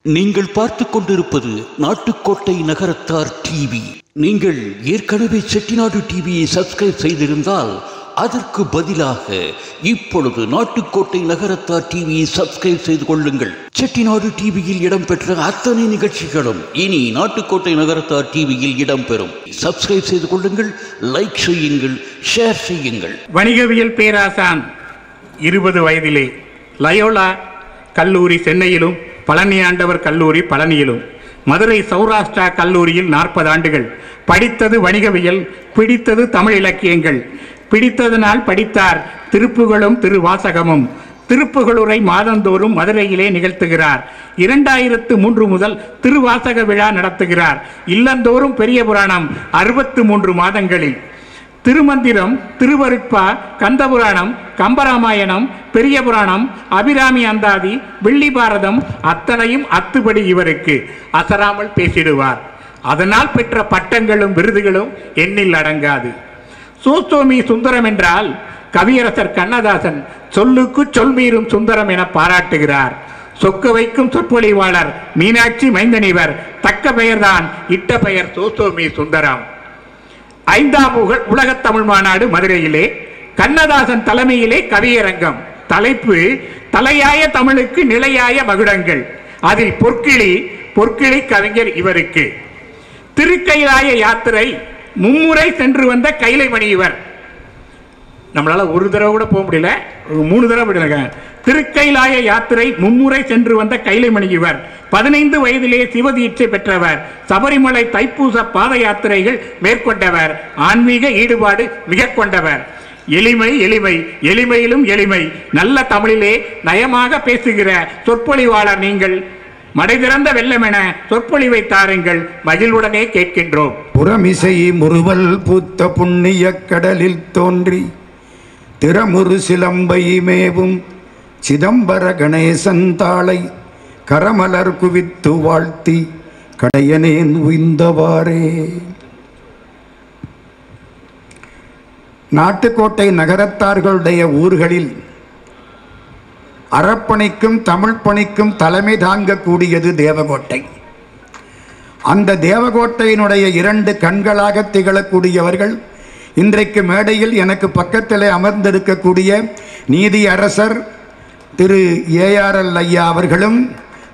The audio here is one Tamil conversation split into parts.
நீங்கள் பார்த்து கொண்டிருப்பது நாட்டுக்கோட்டை நகரத்தார் டிவி. நீங்கள் ஏற்கனவே செட்டிநாடு டிவியை சப்ஸ்கிரைப் செய்திருந்தால் அதற்கு பதிலாக இப்பொழுது நாட்டுக்கோட்டை நகரத்தார் டிவியை சப்ஸ்கிரைப் செய்து கொள்ளுங்கள். செட்டிநாடு டிவியில் இடம்பெற்ற அத்தனை நிகழ்ச்சிகளும் இனி நாட்டுக்கோட்டை நகரத்தார் டிவியில் இடம்பெறும். சப்ஸ்கிரைப் செய்து கொள்ளுங்கள், லைக் செய்யுங்கள், ஷேர் செய்யுங்கள். வணிகவியல் பேராசான் 20 வயதிலே லயோலா கல்லூரி சென்னையிலும், பழனி ஆண்டவர் கல்லூரி பழனியிலும், மதுரை சௌராஷ்டிரா கல்லூரியில் 40 ஆண்டுகள் படித்தது வணிகவியல், பிடித்தது தமிழ் இலக்கியங்கள். பிடித்ததனால் படித்தார் திருப்புகழும் திருவாசகமும். திருப்புகழுரை மாதந்தோறும் மதுரையிலே நிகழ்த்துகிறார். 2003 முதல் திருவாசக விழா நடத்துகிறார். இல்லந்தோறும் பெரிய புராணம் 63 மாதங்களில். திருமந்திரம், திருவருட்பா, கந்தபுராணம், கம்பராமாயணம், பெரிய புராணம், அபிராமி அந்தாதி, வெள்ளி பாரதம் அத்தனையும் அத்துபடி இவருக்கு அசராமல் பேசிடுவார். அதனால் பெற்ற பட்டங்களும் விருதுகளும் எண்ணில் அடங்காது. சோஸ்தோமி சுந்தரம் என்றால் கவியரசர் கண்ணதாசன் சொல்லுக்கு சொல்மீறும் சுந்தரம் என பாராட்டுகிறார். சொக்க வைக்கும் சொற்பொழிவாளர் மீனாட்சி மைந்தனிவர் தக்க பெயர்தான் இட்ட பெயர் சோஸ்தோமி சுந்தரம். 5ஆம் உலகத் தமிழ் மாநாடு மதுரையிலே, கண்ணதாசன் தலைமையிலே கவியரங்கம். தலைப்பு தலையாய தமிழுக்கு நிலையாய மகுடங்கள். அதில் பொற்கிளி கவிஞர் இவருக்கு. திருக்கைலாய யாத்திரை மும்முறை சென்று வந்த கைலைமணி இவர். நம்மளால ஒரு தடவை கூட போக முடியல, 3 தடவை விடுங்க. திருக்கைலாய யாத்திரை மும்முறை சென்று வந்த கைலைமணி இவர். 15 வயதிலே சிவதீட்சை பெற்றவர். சபரிமலை தைப்பூச பாத யாத்திரைகள் மேற்கொண்டவர். ஆன்மீக ஈடுபாடு மிக கொண்டவர். எளிமை எளிமை எளிமையிலும் எளிமை. நல்ல தமிழிலே நயமாக பேசுகிற சொற்பொழிவாளர் நீங்கள். மடை திறந்த வெள்ளமென சொற்பொழிவை தாருங்கள், மகிழ்வுடனே கேட்கின்றோம். புறமிசை முறுவல் பூத்த புண்ணிய கடலில் தோன்றி திறமுறு சிலம்பை மேவும் சிதம்பர கணேசன் தாளை கரமலர் குவித்து வாழ்த்தி கடையனேன் உய்ந்தவாறே. நாட்டுக்கோட்டை நகரத்தார்களுடைய ஊர்களில் அறப்பணிக்கும் தமிழ் பணிக்கும் தலைமை தாங்கக்கூடியது தேவகோட்டை. அந்த தேவகோட்டையினுடைய 2 கண்களாக திகழக்கூடியவர்கள் இன்றைக்கு மேடையில் எனக்கு பக்கத்திலே அமர்ந்திருக்கக்கூடிய நீதி அரசர் திரு ஏஆர்எல் ஐயா அவர்களும்,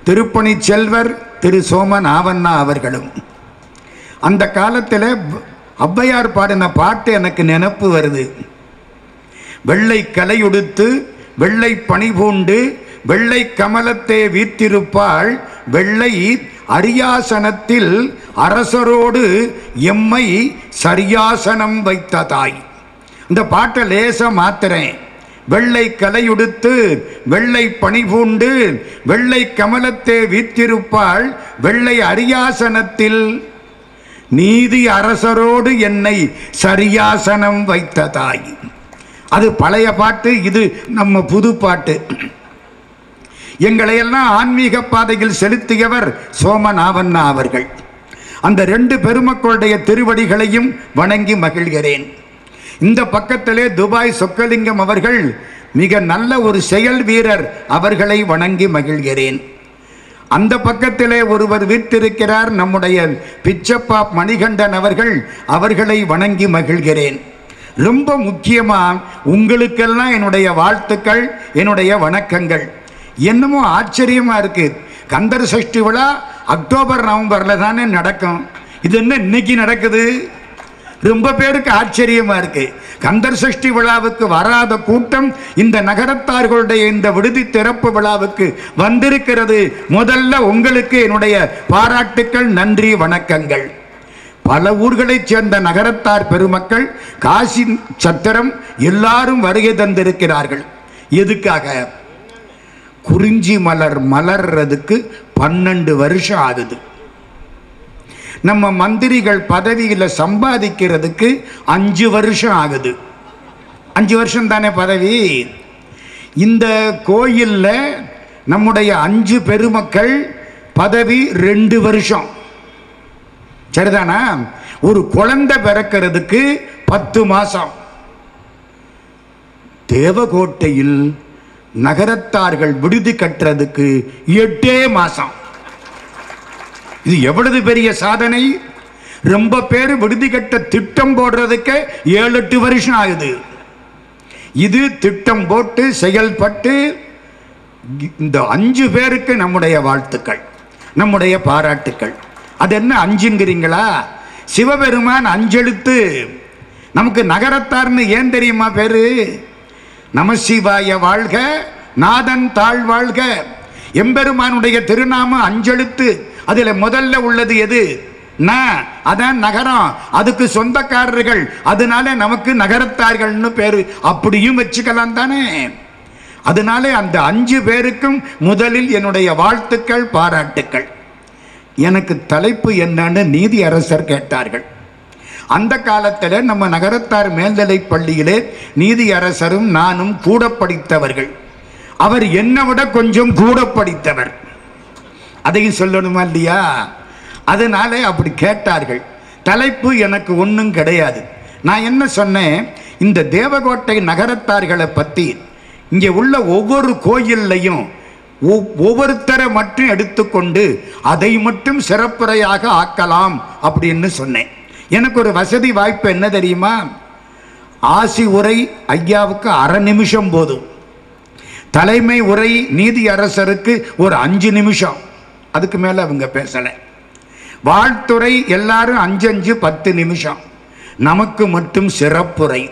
திருப்பணி செல்வர் திரு சோமன் ஆவண்ணா அவர்களும். அந்த காலத்தில் ஔவையார் பாடின பாட்டு எனக்கு நினைப்பு வருது. வெள்ளை கலையுடுத்து வெள்ளை பணிபூண்டு வெள்ளை கமலத்தே வீற்றிருப்பாள் வெள்ளை அரியாசனத்தில் அரசரோடு எம்மை சரியாசனம் வைத்த தாய். இந்த பாட்டை லேச மாத்திரேன். வெள்ளை கலையுடுத்து வெள்ளை பணிபூண்டு வெள்ளை கமலத்தே வீற்றிருப்பாள் வெள்ளை அரியாசனத்தில் நீதி அரசரோடு என்னை சரியாசனம் வைத்த தாய். அது பழைய பாட்டு, இது நம்ம புது பாட்டு. எங்களையெல்லாம் ஆன்மீக பாதையில் செலுத்தியவர் சோமன் ஆவண்ணா அவர்கள். அந்த 2 பெருமக்களுடைய திருவடிகளையும் வணங்கி மகிழ்கிறேன். இந்த பக்கத்திலே துபாய் சொக்கலிங்கம் அவர்கள் மிக நல்ல ஒரு செயல் வீரர், அவர்களை வணங்கி மகிழ்கிறேன். அந்த பக்கத்திலே ஒருவர் வீற்றிருக்கிறார், நம்முடைய பிச்சப்பா மணிகண்டன் அவர்கள், அவர்களை வணங்கி மகிழ்கிறேன். ரொம்ப முக்கியமாக உங்களுக்கெல்லாம் என்னுடைய வாழ்த்துக்கள், என்னுடைய வணக்கங்கள். என்னமோ ஆச்சரியமாக இருக்குது. கந்தர் சஷ்டி விழா அக்டோபர் நவம்பரில் தானே நடக்கும். இது என்ன இன்னைக்கு நடக்குது? ரொம்ப பேருக்கு ஆச்சரியமாக இருக்குது. கந்தர் சஷ்டி விழாவுக்கு வராத கூட்டம் இந்த நகரத்தார்களுடைய இந்த விடுதி திறப்பு விழாவுக்கு வந்திருக்கிறது. முதல்ல உங்களுக்கு என்னுடைய பாராட்டுக்கள், நன்றி, வணக்கங்கள். பல ஊர்களைச் சேர்ந்த நகரத்தார் பெருமக்கள், காசி சத்திரம் எல்லாரும் வருகை தந்திருக்கிறார்கள். எதுக்காக? குறிஞ்சி மலர் மலர்றதுக்கு 12 வருஷம் ஆகுது. நம்ம மந்திரிகள் பதவியில் சம்பாதிக்கிறதுக்கு 5 வருஷம் ஆகுது. 5 வருஷம் தானே பதவி. இந்த கோயிலில் நம்முடைய 5 பெருமக்கள் பதவி 2 வருஷம். சரிதானா? ஒரு குழந்தை பிறக்கிறதுக்கு 10 மாசம். தேவகோட்டையில் நகரத்தார்கள் விடுதி கட்டுறதுக்கு 8 மாசம். இது எவ்வளவு பெரிய சாதனை. ரொம்ப பேர் விடுதி கட்ட திட்டம் போடுறதுக்கு 7-8 வருஷம் ஆகுது. இது திட்டம் போட்டு செயல்பட்டு இந்த 5 பேருக்கு நம்முடைய வாழ்த்துக்கள், நம்முடைய பாராட்டுக்கள். அது என்ன 5ங்கிறீங்களா? சிவபெருமான் 5 எழுத்து. நமக்கு நகரத்தார்னு ஏன் தெரியுமா பேரு? நமசிவாய வாழ்க, நாதன் தாழ் வாழ்க. எம்பெருமானுடைய திருநாமம் 5 எழுத்து. அதுல முதல்ல உள்ளது எது? ந, அதான் நகரம், அதுக்கு சொந்தக்காரர்கள், அதனால நமக்கு நகரத்தார்கள்னு பேரு. அப்படியும் வச்சுக்கலாம் தானே. அதனால அந்த 5 பேருக்கும் முதலில் என்னுடைய வாழ்த்துக்கள், பாராட்டுக்கள். எனக்கு தலைப்பு என்னன்னு நீதி அரசர் கேட்டார்கள். அந்த காலத்தில் நம்ம நகரத்தார் மேல்நிலை பள்ளியிலே நீதி அரசரும் நானும் கூட படித்தவர்கள். அவர் என்னை விட கொஞ்சம் கூட படித்தவர், அதையும் சொல்லணுமா இல்லையா? அதனால அப்படி கேட்டார்கள். தலைப்பு எனக்கு ஒன்றும் கிடையாது. நான் என்ன சொன்னேன், இந்த தேவகோட்டை நகரத்தார்களை பற்றி இங்கே உள்ள ஒவ்வொரு கோயில்லையும் ஒவ்வொருத்தரை மட்டும் எடுத்துக்கொண்டு அதை மட்டும் சிறப்புரையாக ஆக்கலாம் அப்படின்னு சொன்னேன். எனக்கு ஒரு வசதி வாய்ப்பு என்ன தெரியுமா? ஆசி உரை ஐயாவுக்கு 1/2 நிமிஷம் போதும், தலைமை உரை நீதி அரசருக்கு ஒரு 5 நிமிஷம், அதுக்கு மேலே அவங்க பேசலை. வாழ்த்துறை எல்லாரும் 5-10 நிமிஷம். நமக்கு மட்டும் சிறப்புரை.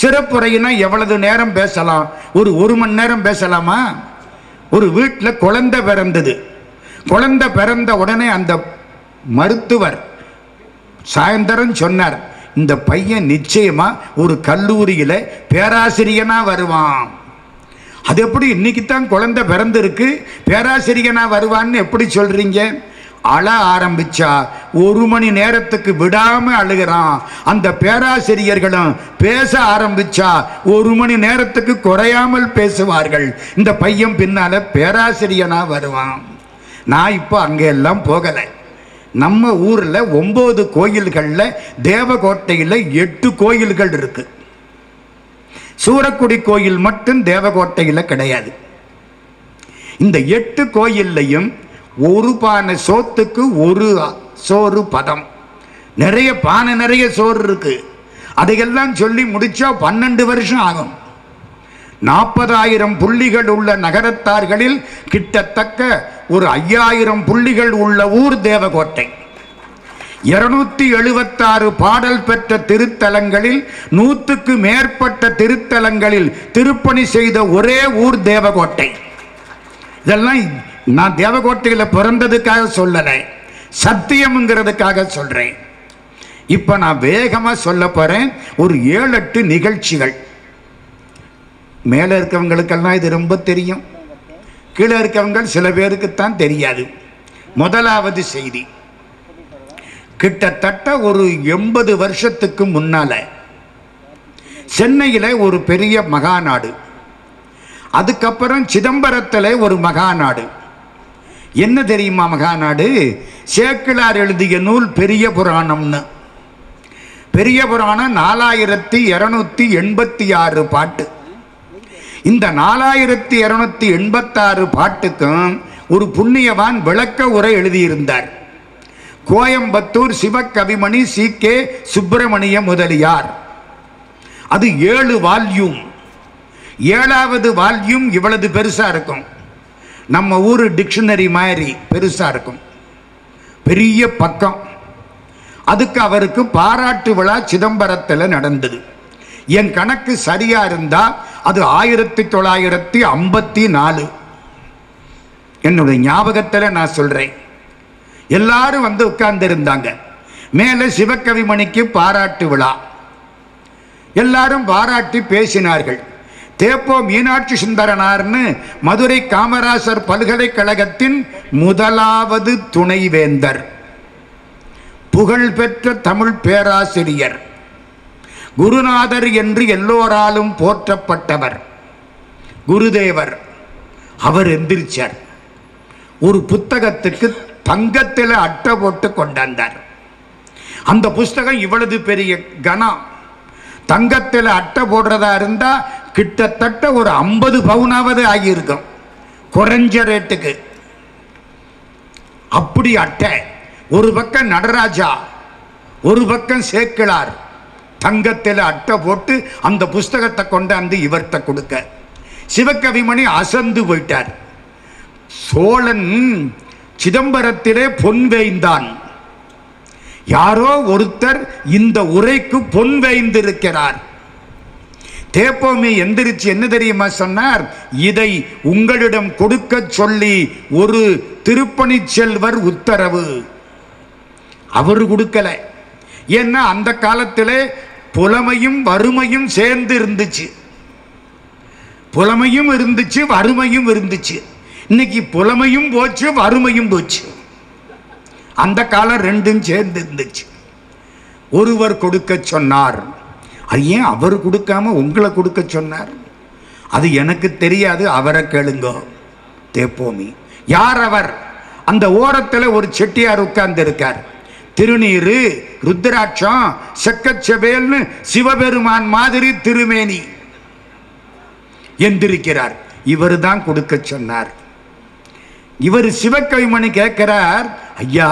சிறப்புரைனா எவ்வளவு நேரம் பேசலாம்? ஒரு 1 மணி நேரம் பேசலாமா? ஒரு வீட்டில் குழந்தை பிறந்தது. குழந்தை பிறந்த உடனே அந்த மருத்துவர் சாயந்தரம் சொன்னார், இந்த பையன் நிச்சயமா ஒரு கல்லூரியில பேராசிரியனா வருவான். அது எப்படி? இன்னைக்கு தான் குழந்தை பிறந்திருக்கு, பேராசிரியனா வருவான்னு எப்படி சொல்றீங்க? அழ ஆரம்பிச்சா 1 மணி நேரத்துக்கு விடாம அழுகிறான். அந்த பேராசிரியர்களும் பேச ஆரம்பிச்சா 1 மணி நேரத்துக்கு குறையாமல் பேசுவார்கள். இந்த பையன் பின்னால பேராசிரியனா வருவான். நான் இப்போ அங்க எல்லாம் போகலை. நம்ம ஊர்ல 9 கோயில்கள்ல தேவகோட்டையில் 8 கோயில்கள் இருக்கு. சூரக்குடி கோயில் மட்டும் தேவகோட்டையில் கிடையாது. இந்த 8 கோயில்லையும் ஒரு பானை சோத்துக்கு ஒரு சோறு பதம். நிறைய பானை நிறைய சோறு இருக்கு. அதையெல்லாம் சொல்லி முடிச்சா 12 வருஷம் ஆகும். 40,000 புள்ளிகள் உள்ள நகரத்தார்களில் கிட்டத்தட்ட ஒரு 5,000 புள்ளிகள் உள்ள ஊர் தேவகோட்டை. 276 பாடல் பெற்ற திருத்தலங்களில் 100க்கு மேற்பட்ட திருத்தலங்களில் திருப்பணி செய்த ஒரே ஊர் தேவகோட்டை. இதெல்லாம் நான் தேவகோட்டையில் பிறந்ததுக்காக சொல்லலை, சத்தியம்ங்கிறதுக்காக சொல்றேன். இப்ப நான் வேகமா சொல்ல போறேன். ஒரு 7-8 நிகழ்ச்சிகள். மேல இருக்கவங்களுக்கெல்லாம் இது ரொம்ப தெரியும், கீழே இருக்கவங்க சில பேருக்குத்தான் தெரியாது. முதலாவது செய்தி, கிட்டத்தட்ட ஒரு 80 வருஷத்துக்கு முன்னால சென்னையில ஒரு பெரிய மகாநாடு, அதுக்கப்புறம் சிதம்பரத்தில் ஒரு மகாநாடு. என்ன தெரியுமா மகாநாடு? சேக்கிழார் எழுதிய நூல் பெரிய புராணம்னு. பெரிய புராணம் 4286 பாட்டு. இந்த 4286 பாட்டுக்கும் ஒரு புண்ணியவான் விளக்க உரை எழுதியிருந்தார். கோயம்புத்தூர் சிவகவிமணி சி.கே. சுப்பிரமணிய முதலியார். அது 7 வால்யூம். 7வது வால்யூம் இவ்வளவு பெருசா இருக்கும். நம்ம ஊர் டிக்ஷனரி மாதிரி பெருசா இருக்கும், பெரிய பக்கம். அதுக்கு அவருக்கு பாராட்டு விழா சிதம்பரத்தில் நடந்தது. என் கணக்கு சரியா இருந்தா அது 1954. என்னுடைய ஞாபகத்தில் நான் சொல்றேன். எல்லாரும் வந்து உட்கார்ந்து இருந்தாங்க. மேலே சிவகவிமணிக்கு பாராட்டு விழா. எல்லாரும் பாராட்டி பேசினார்கள். தேப்போ மீனாட்சி சுந்தரனார்னு மதுரை காமராசர் பல்கலைக்கழகத்தின் முதலாவது துணைவேந்தர், புகழ்பெற்ற தமிழ் பேராசிரியர், குருநாதர் என்று எல்லோராலும் போற்றப்பட்டவர் குருதேவர். அவர் எந்திரிச்சார். ஒரு புத்தகத்துக்கு தங்கத்தில் அட்டை போட்டு கொண்டாந்தார். அந்த புஸ்தகம் இவ்வளவு பெரிய கனம். தங்கத்தில் அட்டை போடுறதா இருந்தா கிட்டத்தட்ட ஒரு 50 பவுனாவது ஆகியிருக்கும் குறைஞ்ச ரேட்டுக்கு. அப்படி அட்டை. ஒரு பக்கம் நடராஜா, ஒரு பக்கம் சேக்கிழார் தங்கத்தில் அட்டை போட்டு அந்த புஸ்தகத்தை கொண்டாந்து இவர்கிட்ட கொடுக்க சிவகவிமணி அசந்து போயிட்டார். சோழன் சிதம்பரத்திலே பொன் வேய்ந்தான். யாரோ ஒருத்தர் இந்த உரைக்கு பொன் வேய்ந்திருக்கிறார். தேப்போமி எந்திரிச்சு என்ன தெரியுமா சொன்னார்? இதை உங்களிடம் கொடுக்க சொல்லி ஒரு திருப்பணி செல்வர் உத்தரவு. அவர் கொடுக்கல. ஏன்னா அந்த காலத்திலே புலமையும் வறுமையும் சேர்ந்து இருந்துச்சு. புலமையும் இருந்துச்சு, வறுமையும் இருந்துச்சு. இன்னைக்கு புலமையும் போச்சு, வறுமையும் போச்சு. அந்த காலம் ரெண்டும் சேர்ந்து இருந்துச்சு. ஒருவர் கொடுக்க சொன்னார். அது ஏன் அவர் கொடுக்காம உங்களை கொடுக்க சொன்னார்? அது எனக்கு தெரியாது, அவரை கேளுங்க. தேப்போமி யார் அவர்? அந்த ஓரத்தில் ஒரு செட்டியார் உட்கார்ந்து இருக்கார். திருநீரு, ருத்ராட்சம், செக்கச்செவேல்னு சிவபெருமான் மாதிரி திருமேனி எந்திருக்கிறார். இவர் தான் கொடுக்க சொன்னார். இவர் சிவகவிமணி கேட்கிறார், ஐயா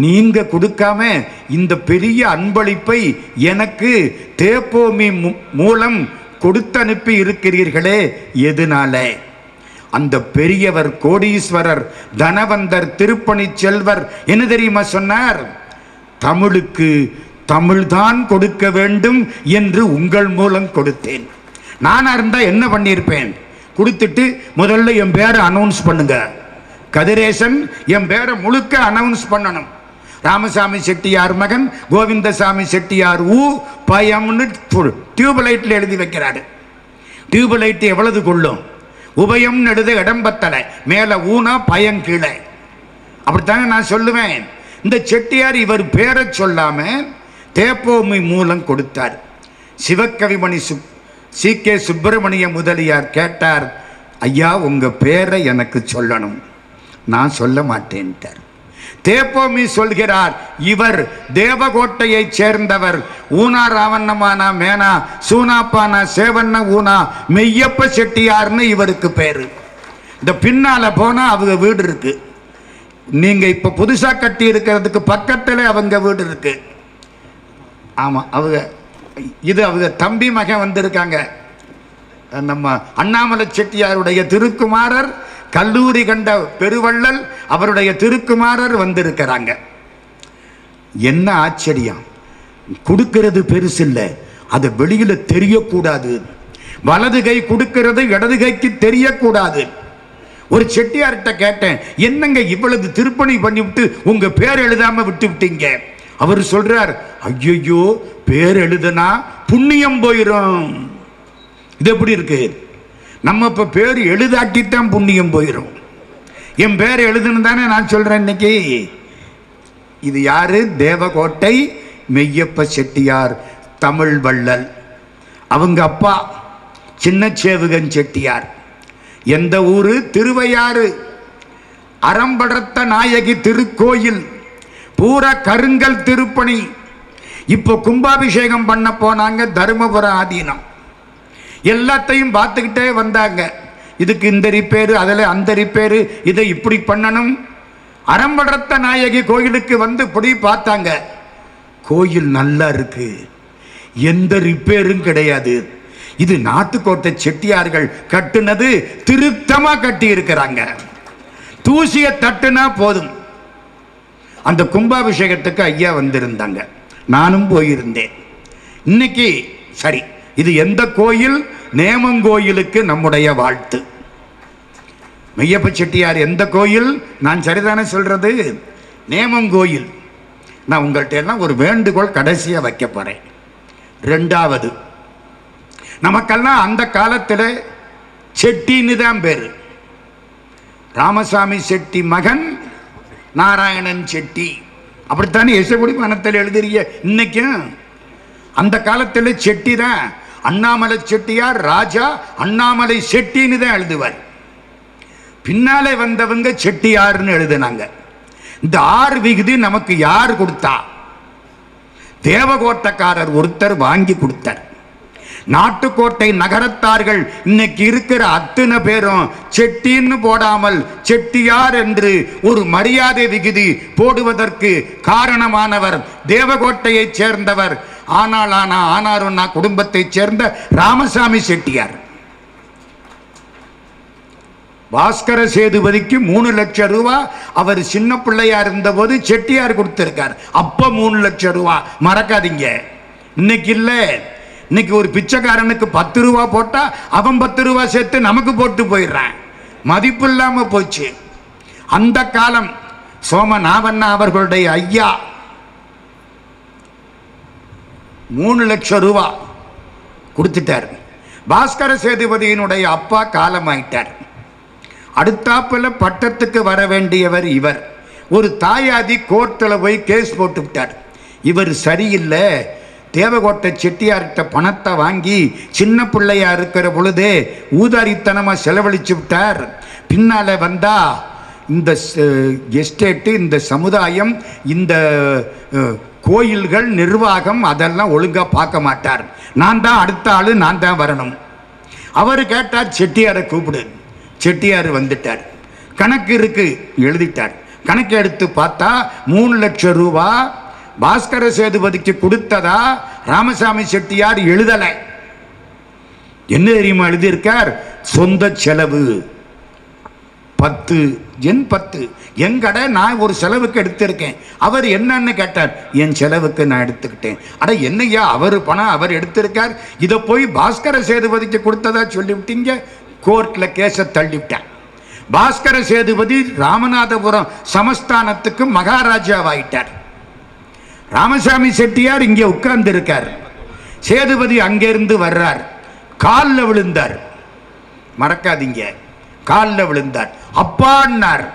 நீங்க கொடுக்காம இந்த பெரிய அன்பளிப்பை எனக்கு தேப்போமி மூலம் கொடுத்து அனுப்பி இருக்கிறீர்களே, எதனால? அந்த பெரியவர் கோடீஸ்வரர், தனவந்தர், திருப்பணி செல்வர் என்ன தெரியுமா சொன்னார்? தமிழுக்கு தமிழ்தான் கொடுக்க வேண்டும் என்று உங்கள் மூலம் கொடுத்தேன். நானா இருந்தா என்ன பண்ணியிருப்பேன்? கொடுத்துட்டு முதல்ல என் பேரை அனௌன்ஸ் பண்ணுங்க, கதிரேசன் என் பேரை முழுக்க அனௌன்ஸ் பண்ணணும். ராமசாமி செட்டியார் மகன் கோவிந்தசாமி செட்டியார் ஊ பயம்னு டியூப்லைட்ல எழுதி வைக்கிறாரு. டியூப்லைட் எவ்வளவு கொள்ளும்? உபயம்னு எழுத இடம்பத்தலை, மேல ஊனா பயம் கீழே. அப்படித்தானே நான் சொல்லுவேன். இந்த செட்டியார் இவர் பேரை சொல்லாம தேப்போமி மூலம் கொடுத்தார். சிவகவிமணி சி கே சுப்பிரமணிய முதலியார் கேட்டார், ஐயா உங்க பேரை எனக்கு சொல்லணும். நான் சொல்ல மாட்டேன்ட்டார். தேப்போமி சொல்கிறார், இவர் தேவகோட்டையை சேர்ந்தவர். ஊனா ராவண்ணமானா மேனா சூனாப்பானா சேவண்ண ஊனா மெய்யப்ப செட்டியார்னு இவருக்கு பேரு. இந்த பின்னால போனா அவங்க வீடு இருக்கு. நீங்க இப்ப புதுசா கட்டி இருக்கிறதுக்கு பக்கத்துல அவங்க வீடு இருக்கு. ஆமா, அவங்க இது அவங்க தம்பி மகன் வந்திருக்காங்க. நம்ம அண்ணாமலை செட்டியாருடைய திருக்குமாரர், கல்லூரி கண்ட பெருவள்ளல் அவருடைய திருக்குமாரர் வந்திருக்கிறாங்க. என்ன ஆச்சரியம்! கொடுக்கிறது பெருசு இல்லை, அது வெளியில தெரியக்கூடாது. வலது கை கொடுக்கிறது இடது கைக்கு தெரியக்கூடாது. ஒரு செட்டியார்கிட்ட கேட்டேன், என்னங்க இவ்வளவு திருப்பணி பண்ணிவிட்டு உங்க பேர் எழுதாம விட்டு விட்டீங்க? அவர் சொல்றார், ஐயோ பேர் எழுதுனா புண்ணியம் போயிரும். இது எப்படி இருக்கு? நம்ம இப்ப பேர் எழுதாட்டித்தான் புண்ணியம் போயிரும். என் பேர் எழுதுன்னு தானே நான் சொல்றேன் இன்னைக்கு. இது யாரு? தேவகோட்டை மெய்யப்ப செட்டியார், தமிழ் வள்ளல். அவங்க அப்பா சின்னச்சேவுகன் செட்டியார். எந்த ஊரு? திருவையாறு. அறம்படர்த்த நாயகி திருக்கோயில், பூரா கருங்கல் திருப்பணி. இப்போ கும்பாபிஷேகம் பண்ண போனாங்க தருமபுரம் ஆதீனம். எல்லாத்தையும் பார்த்துக்கிட்டே வந்தாங்க. இதுக்கு இந்த ரிப்பேரு, அதில் அந்த ரிப்பேரு, இதை இப்படி பண்ணணும். அறம்படர்த்த நாயகி கோயிலுக்கு வந்து இப்படி பார்த்தாங்க. கோயில் நல்லா இருக்கு, எந்த ரிப்பேரும் கிடையாது. இது நாட்டுக்கோட்டை செட்டியார்கள் கட்டுனது, திருத்தமா கட்டி இருக்கிறாங்க. தூசிய தட்டுனா போதும். அந்த கும்பாபிஷேகத்துக்கு ஐயா வந்திருந்தாங்க, நானும் போயிருந்தேன். இன்னைக்கு சரி, இது எந்த கோயில்? நேமங்கோயிலுக்கு நம்முடைய வாழ்த்து. மெய்யப்ப செட்டியார் எந்த கோயில்? நான் சரிதானே சொல்றது? நேமங்கோயில். நான் உங்கள்கிட்ட எல்லாம் ஒரு வேண்டுகோள் கடைசியா வைக்க போறேன். ரெண்டாவது, நமக்கெல்லாம் அந்த காலத்தில் செட்டின்னு தான் பேரு. ராமசாமி செட்டி மகன் நாராயணன் செட்டி, அப்படித்தானே எசகுடி மனத்தில் எழுதுறிய. இன்னைக்கும் அந்த காலத்தில் செட்டி தான். அண்ணாமலை செட்டியார் ராஜா அண்ணாமலை செட்டின்னு தான் எழுதுவார். பின்னாலே வந்தவங்க செட்டியார்னு எழுதுனாங்க. இந்த ஆறு விகுதி நமக்கு யார் கொடுத்தா? தேவகோட்டக்காரர் ஒருத்தர் வாங்கி கொடுத்தார். நாட்டுக்கோட்டை நகரத்தார்கள் இன்னைக்கு இருக்கிற அத்தனை பேரும் செட்டின்னு போடாமல் செட்டியார் என்று ஒரு மரியாதை விகுதி போடுவதற்கு காரணமானவர் தேவகோட்டையைச் சேர்ந்தவர் ஆனாருன்னா குடும்பத்தைச் சேர்ந்த ராமசாமி செட்டியார். பாஸ்கர சேதுபதிக்கு 3 லட்சம் ரூபாய் அவர் சின்ன பிள்ளையா இருந்த போது செட்டியார் கொடுத்திருக்கார். அப்ப 3 லட்சம் ரூபாய் மறக்காதீங்க. இன்னைக்கு இல்ல, இன்னைக்கு ஒரு பிச்சைக்காரனுக்கு 10 ரூபா போட்டா அவன் 10 ரூபா சேர்த்து நமக்கு போட்டு போயிடுறான். மதிப்பு இல்லாம போச்சு. அந்த காலம் சோமநாதன் அவர்களுடைய ஐயா 3 லட்சம் ரூபா கொடுத்துட்டார். பாஸ்கர சேதுபதியினுடைய அப்பா காலமாயிட்டார். அடுத்தாப்புல பட்டத்துக்கு வர வேண்டியவர் இவர். ஒரு தாயாதி கோர்ட்டில் போய் கேஸ் போட்டு விட்டார். இவர் சரியில்லை, தேவகோட்டை செட்டியார்கிட்ட பணத்தை வாங்கி சின்ன பிள்ளையா இருக்கிற பொழுதே ஊதாரித்தனமாக செலவழிச்சு விட்டார். பின்னால வந்தா இந்த எஸ்டேட்டு, இந்த சமுதாயம், இந்த கோயில்கள் நிர்வாகம் அதெல்லாம் ஒழுங்கா பார்க்க மாட்டார். நான் தான் அடுத்த ஆளு, நான் தான் வரணும். அவர் கேட்டார், செட்டியாரை கூப்பிடு. செட்டியார் வந்துட்டார். கணக்கு இருக்கு, எழுதிட்டார். கணக்கு எடுத்து பார்த்தா 3 லட்சம் ரூபா பாஸ்கர சேதுபதிக்கு கொடுத்ததா ராமசாமி செட்டியார் எழுதலை. என்ன தெரியுமா எழுதியிருக்கார்? சொந்த செலவு 10 என் கடை நான் ஒரு செலவுக்கு எடுத்திருக்கேன். அவர் என்னன்னு கேட்டார். என் செலவுக்கு நான் எடுத்துக்கிட்டேன். அட என்னையா, அவர் பணம் அவர் எடுத்திருக்கார், இதை போய் பாஸ்கர சேதுபதிக்கு கொடுத்ததா சொல்லிவிட்டீங்க. கோர்ட்ல கேஸை தள்ளிவிட்டார். பாஸ்கர சேதுபதி ராமநாதபுரம் சமஸ்தானத்துக்கு மகாராஜாவாயிட்டார். ராமசாமி செட்டியார் இங்கே உட்கார்ந்து இருக்கார். சேதுபதி அங்கிருந்து வர்றார். காலில் விழுந்தார். மறக்காதீங்க, காலில் விழுந்தார். அப்பான்னார்.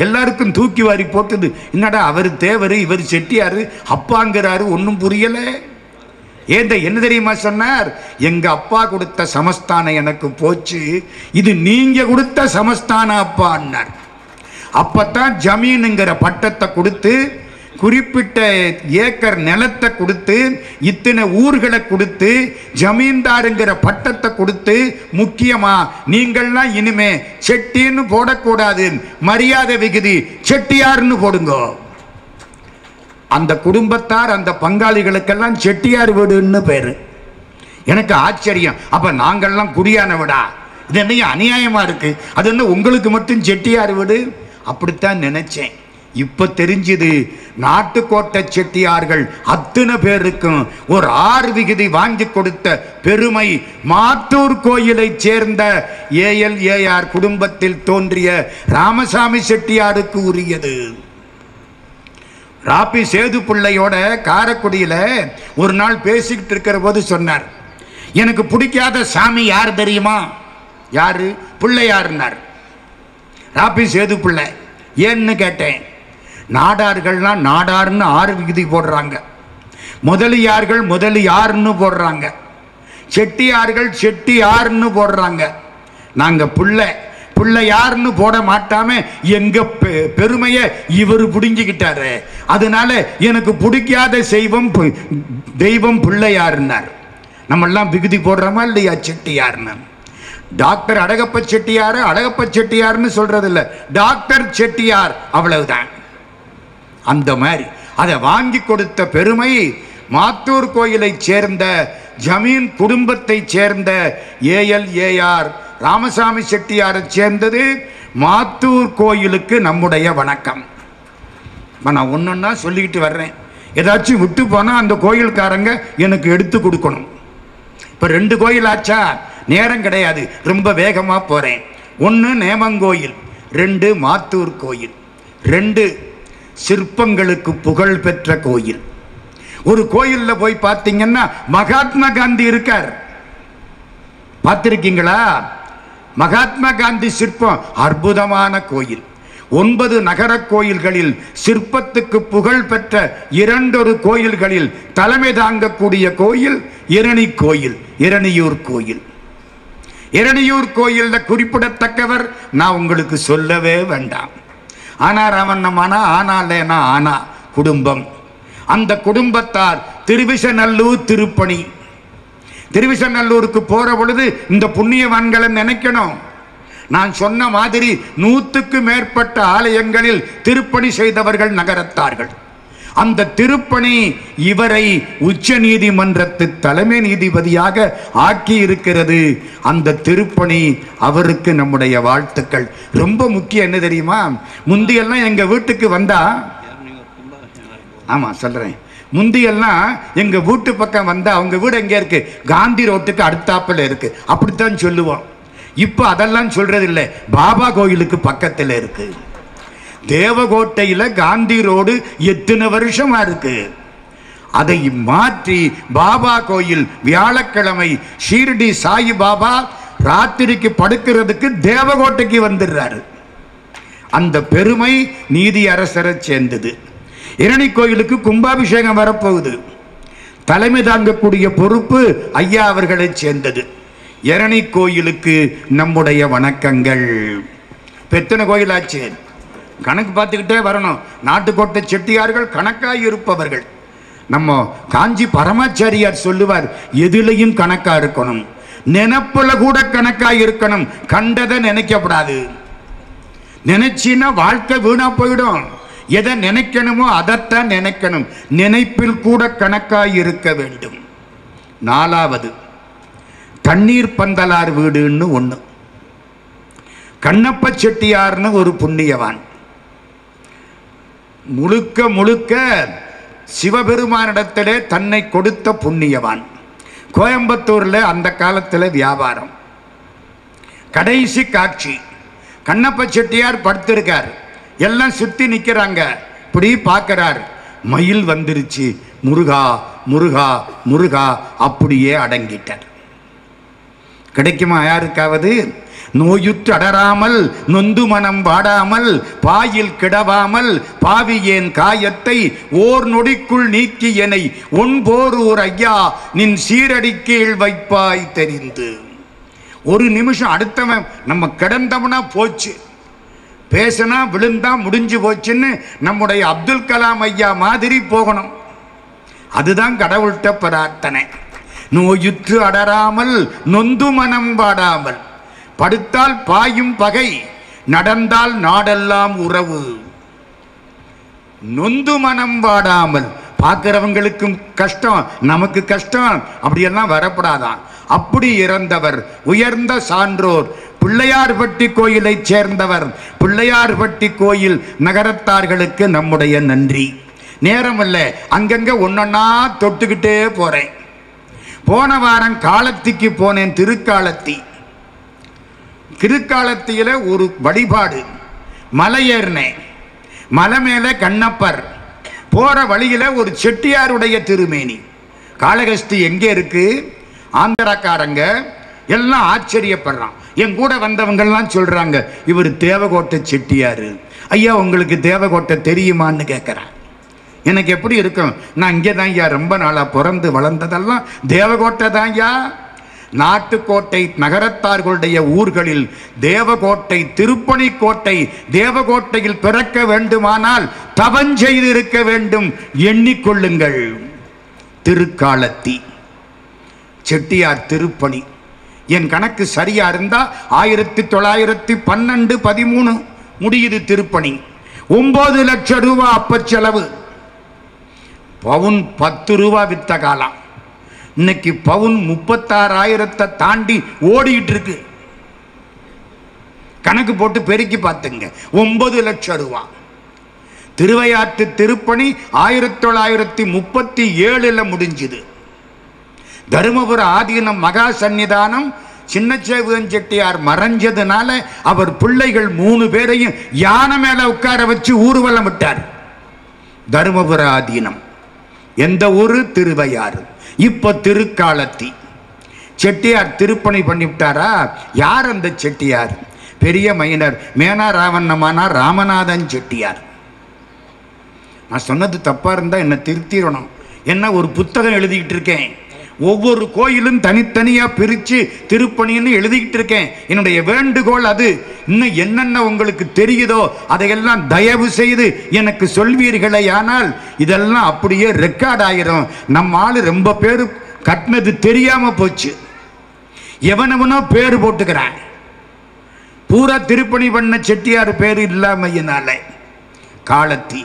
எல்லாருக்கும் தூக்கி வாரி போட்டுது. என்னடா அவர் தேவர், இவர் செட்டியாரு, அப்பாங்கிறாரு, ஒன்றும் புரியல. என்ன தெரியுமா சொன்னார்? எங்க அப்பா கொடுத்த சமஸ்தானம் எனக்கு போச்சு, இது நீங்க கொடுத்த சமஸ்தானம் அப்பான்னார். அப்பத்தான் ஜமீனுங்கிற பட்டத்தை கொடுத்து, குறிப்பிட்ட ஏக்கர் நிலத்தை கொடுத்து, இத்தனை ஊர்களை கொடுத்து, ஜமீன்தாருங்கிற பட்டத்தை கொடுத்து, முக்கியமா நீங்கள்லாம் இனிமே செட்டின்னு போடக்கூடாது, மரியாதை விகுதி செட்டியார்னு போடுங்க. அந்த குடும்பத்தார், அந்த பங்காளிகளுக்கெல்லாம் செட்டியார் வீடுன்னு பேரு. எனக்கு ஆச்சரியம். அப்ப நாங்கள்லாம் குடியான விடா? இது என்ன அநியாயமா இருக்கு? அது என்ன உங்களுக்கு மட்டும் செட்டியார் வீடு? அப்படித்தான் நினைச்சேன். இப்ப தெரிஞ்சது, நாட்டுக்கோட்டை செட்டியார்கள் அத்தனை பேருக்கும் ஒரு 6 விகுதி வாங்கி கொடுத்த பெருமை மாத்தூர் கோயிலை சேர்ந்த ஏஎல்ஏஆர் குடும்பத்தில் தோன்றிய ராமசாமி செட்டியாருக்கு உரியது. ராபி சேது பிள்ளையோட காரைக்குடியில ஒரு நாள் பேசிக்கிட்டு இருக்கிற போது சொன்னார், எனக்கு பிடிக்காத சாமி யார் தெரியுமா? யாரு? பிள்ளையாருன்னார். ராபி சேது பிள்ளை. ஏன்னு கேட்டேன். நாடார்கள்லாம் நாடார்னு 6 விகுதி போடுறாங்க, முதலியார்கள் முதலியார்னு போடுறாங்க, செட்டியார்கள் செட்டியார்னு போடுறாங்க. நாங்க பிள்ளையார்னு போட மாட்டாம எங்க பெருமையை இவர் புடுங்கிக்கிட்டாரு. அதனால எனக்கு பிடிக்காத தெய்வம் பிள்ளையாருன்னார். நம்ம எல்லாம் விகுதி போடுறோமா இல்லையா? செட்டியார்னு. டாக்டர் அழகப்ப செட்டியார் அழகப்ப செட்டியார்னு சொல்றது இல்லை, டாக்டர் செட்டியார், அவ்வளவுதான். அந்த மாதிரி அதை வாங்கி கொடுத்த பெருமை மாத்தூர் கோயிலை சேர்ந்த ஜமீன் குடும்பத்தை சேர்ந்த ஏஎல்ஏஆர் ராமசாமி செட்டியாரை சேர்ந்தது. மாத்தூர் கோயிலுக்கு நம்முடைய வணக்கம். நான் ஒன்னொன்னா சொல்லிக்கிட்டு வர்றேன். ஏதாச்சும் விட்டு போனா அந்த கோயில்காரங்க எனக்கு எடுத்து கொடுக்கணும். இப்ப 2 கோயில் ஆச்சா? நேரம் கிடையாது, ரொம்ப வேகமா போறேன். 1 நேமங்கோயில், 2 மாத்தூர் கோயில். 2 சிற்பங்களுக்கு புகழ் பெற்ற கோயில். ஒரு கோயில்ல போய் பார்த்தீங்கன்னா மகாத்மா காந்தி இருக்கார். பார்த்திருக்கீங்களா? மகாத்மா காந்தி சிற்பம் அற்புதமான கோயில். 9 நகர கோயில்களில் சிற்பத்துக்கு புகழ் பெற்ற 2 கோயில்களில் தலைமை தாங்கக்கூடிய கோயில் இரணியூர் கோயில். இரணியூர் கோயில்ல குறிப்பிடத்தக்கவர் நான் உங்களுக்கு சொல்லவே வேண்டாம். ஆனா குடும்பம். அந்த குடும்பத்தார் திருவிசநல்லூர் திருப்பணி திருவிசநல்லூருக்கு போற பொழுது இந்த புண்ணியவான்களை நினைக்கணும். நான் சொன்ன மாதிரி 100க்கு மேற்பட்ட ஆலயங்களில் திருப்பணி செய்தவர்கள் நகரத்தார்கள். அந்த திருப்பணி இவரை உச்ச நீதிமன்றத்து தலைமை நீதிபதியாக ஆக்கி இருக்கிறது. அந்த திருப்பணி அவருக்கு நம்முடைய வாழ்த்துக்கள். ரொம்ப முக்கியம் என்ன தெரியுமா, முந்தியெல்லாம் எங்க வீட்டுக்கு வந்தா, ஆமா சொல்றேன், முந்தியெல்லாம் எங்க வீட்டு பக்கம் வந்தா, அவங்க வீடு எங்க இருக்கு, காந்தி ரோட்டுக்கு அடுத்தாப்புல இருக்கு, அப்படித்தான் சொல்லுவோம். இப்ப அதெல்லாம் சொல்றது இல்லை, பாபா கோயிலுக்கு பக்கத்துல இருக்கு. தேவகோட்டையில காந்தி ரோடு எத்தனை வருஷமா இருக்கு, அதை மாற்றி பாபா கோயில் வியாழக்கிழமை ஷீரடி சாயி பாபா ராத்திரிக்கு படுக்கிறதுக்கு தேவகோட்டைக்கு வந்துடுறாரு. அந்த பெருமை நீதி அரசரை சேர்ந்தது. இரணி கோயிலுக்கு கும்பாபிஷேகம் வரப்போகுது, தலைமை தாங்கக்கூடிய பொறுப்பு ஐயா அவர்களை சேர்ந்தது. இரணி கோயிலுக்கு நம்முடைய வணக்கங்கள். எத்தனை கோயிலாச்சு கணக்கு பார்த்துக்கிட்டே வரணும். நாட்டுக்கோட்டை செட்டியார்கள் கணக்காய் இருப்பவர்கள். நம்ம காஞ்சி பரமாச்சாரியார் சொல்லுவார், எதிலையும் கணக்கா இருக்கணும், நினைப்புல கூட கணக்காய் இருக்கணும். கண்டதை நினைக்கப்படாது. நினைச்சின்னா வாழ்க்கை வீணா போயிடும். எதை நினைக்கணுமோ அதைத்தான் நினைக்கணும். நினைப்பில் கூட கணக்காய் இருக்க வேண்டும். 4வது தண்ணீர் பந்தலார் வீடுன்னு ஒண்ணு. கண்ணப்ப செட்டியார்னு ஒரு புண்ணியவான், முழுக்க முழுக்க சிவபெருமானிடத்திலே தன்னை கொடுத்த புண்ணியவான். கோயம்புத்தூர்ல அந்த காலத்தில் வியாபாரம். கடைசி காட்சி, கண்ணப்ப செட்டியார் படுத்திருக்கார், எல்லாம் சுத்தி நிக்கிறாங்க, இப்படி பார்க்கிறார், மயில் வந்துருச்சு, முருகா முருகா முருகா, அப்படியே அடங்கிட்டார். கிடைக்குமா யாருக்காவது? நோயுற்று அடராமல் நொந்து மனம் வாடாமல் பாயில் கிடவாமல் பாவியேன் காயத்தை ஓர் நொடிக்குள் நீக்கி எனை ஒன்போர் ஓர் ஐயா நின் சீரடி கீழ் வைப்பாய் தெரிந்து. ஒரு நிமிஷம் அடுத்தவன் நம்ம கிடந்தோம்னா போச்சு, பேசினா விழுந்தா முடிஞ்சு போச்சுன்னு நம்முடைய அப்துல் கலாம் ஐயா மாதிரி போகணும். அதுதான் கடவுள்கிட்ட பிரார்த்தனை. நோயுற்று அடராமல் நொந்து மனம் வாடாமல், படுத்தால் பாயும் பகை, நடந்தால் நாடெல்லாம் உறவு. நொந்து மனம் வாடாமல், பார்க்கிறவங்களுக்கும் கஷ்டம், நமக்கு கஷ்டம், அப்படியெல்லாம் வரப்படாதான். அப்படி இறந்தவர் உயர்ந்த சான்றோர், பிள்ளையார்பட்டி கோயிலை சேர்ந்தவர். பிள்ளையார்பட்டி கோயில் நகரத்தார்களுக்கு நம்முடைய நன்றி. நேரம் இல்லை, அங்கங்க ஒன்னொன்னா தொட்டுக்கிட்டே போறேன். போன வாரம் காலத்திக்கு போனேன், திருக்காலத்தி. திருக்காலத்தியில ஒரு வழிபாடு, மலை ஏறினேன். மலை மேல கண்ணப்பர், போற வழியில ஒரு செட்டியாருடைய திருமேனி. காளகஸ்தி எங்கே இருக்கு? ஆந்திராக்காரங்க எல்லாம் ஆச்சரியப்படுறான். என் கூட வந்தவங்கெல்லாம் சொல்றாங்க, இவர் தேவகோட்டை செட்டியாரு. ஐயா உங்களுக்கு தேவகோட்டை தெரியுமான்னு கேட்கிறேன். எனக்கு எப்படி இருக்கும், நான் இங்கே தான் ஐயா ரொம்ப நாளா பிறந்து வளர்ந்ததெல்லாம் தேவகோட்டை தான் ஐயா. நாட்டுக்கோட்டை நகரத்தார்களுடைய ஊர்களில் தேவகோட்டை, திருப்பணி கோட்டை, தேவகோட்டையில் பிறக்க வேண்டுமானால் தவஞ்செய்து இருக்க வேண்டும், எண்ணிக்கொள்ளுங்கள். திருக்காலத்தி செட்டியார் திருப்பணி, என் கணக்கு சரியா இருந்தா 1912-13 முடியுது திருப்பணி. 9 லட்சம் ரூபாய் அப்ப செலவு. பவுன் 10 ரூபா வித்த காலம். இன்னைக்கு பவுன் 36,000 தாண்டி ஓடிட்டு இருக்கு. கணக்கு போட்டு பெருக்கி பார்த்துங்க, 9 லட்சம் ரூபாய். திருவையாற்று திருப்பணி 1937 முடிஞ்சுது. தருமபுர ஆதீனம் மகா சன்னிதானம் சின்னச்சேவன் செட்டியார் மறைஞ்சதுனால அவர் பிள்ளைகள் 3 பேரையும் யானை மேல உட்கார வச்சு ஊர்வலம் விட்டார். தருமபுர ஆதீனம். எந்த ஊரு? திருவையாறு. இப்ப திருக்காலத்தி. செட்டியார் திருப்பணி பண்ணிவிட்டாரா? யார் அந்த செட்டியார்? பெரிய மைனர் மேனா ராவண்ணமானா ராமநாதன் செட்டியார். நான் சொன்னது தப்பா இருந்தா என்ன திருத்திடணும். என்ன ஒரு புத்தகம் எழுதிக்கிட்டு இருக்கேன், ஒவ்வொரு கோயிலும் தனித்தனியா பிரிச்சு திருப்பணின்னு எழுதிக்கிட்டு இருக்கேன். என்னுடைய வேண்டுகோள் அது. இன்னும் என்னென்ன உங்களுக்கு தெரியுதோ அதையெல்லாம் தயவு செய்து எனக்கு சொல்வீர்களே, ஆனால் இதெல்லாம் அப்படியே ரெக்கார்ட் ஆயிரும். நம்ம ஆளு ரொம்ப பேரு கட்டினது தெரியாம போச்சு. எவனவனோ பேர் போட்டுக்கிறான். பூரா திருப்பணி பண்ண செட்டியார் பேர் இல்லாமையினால காலத்தி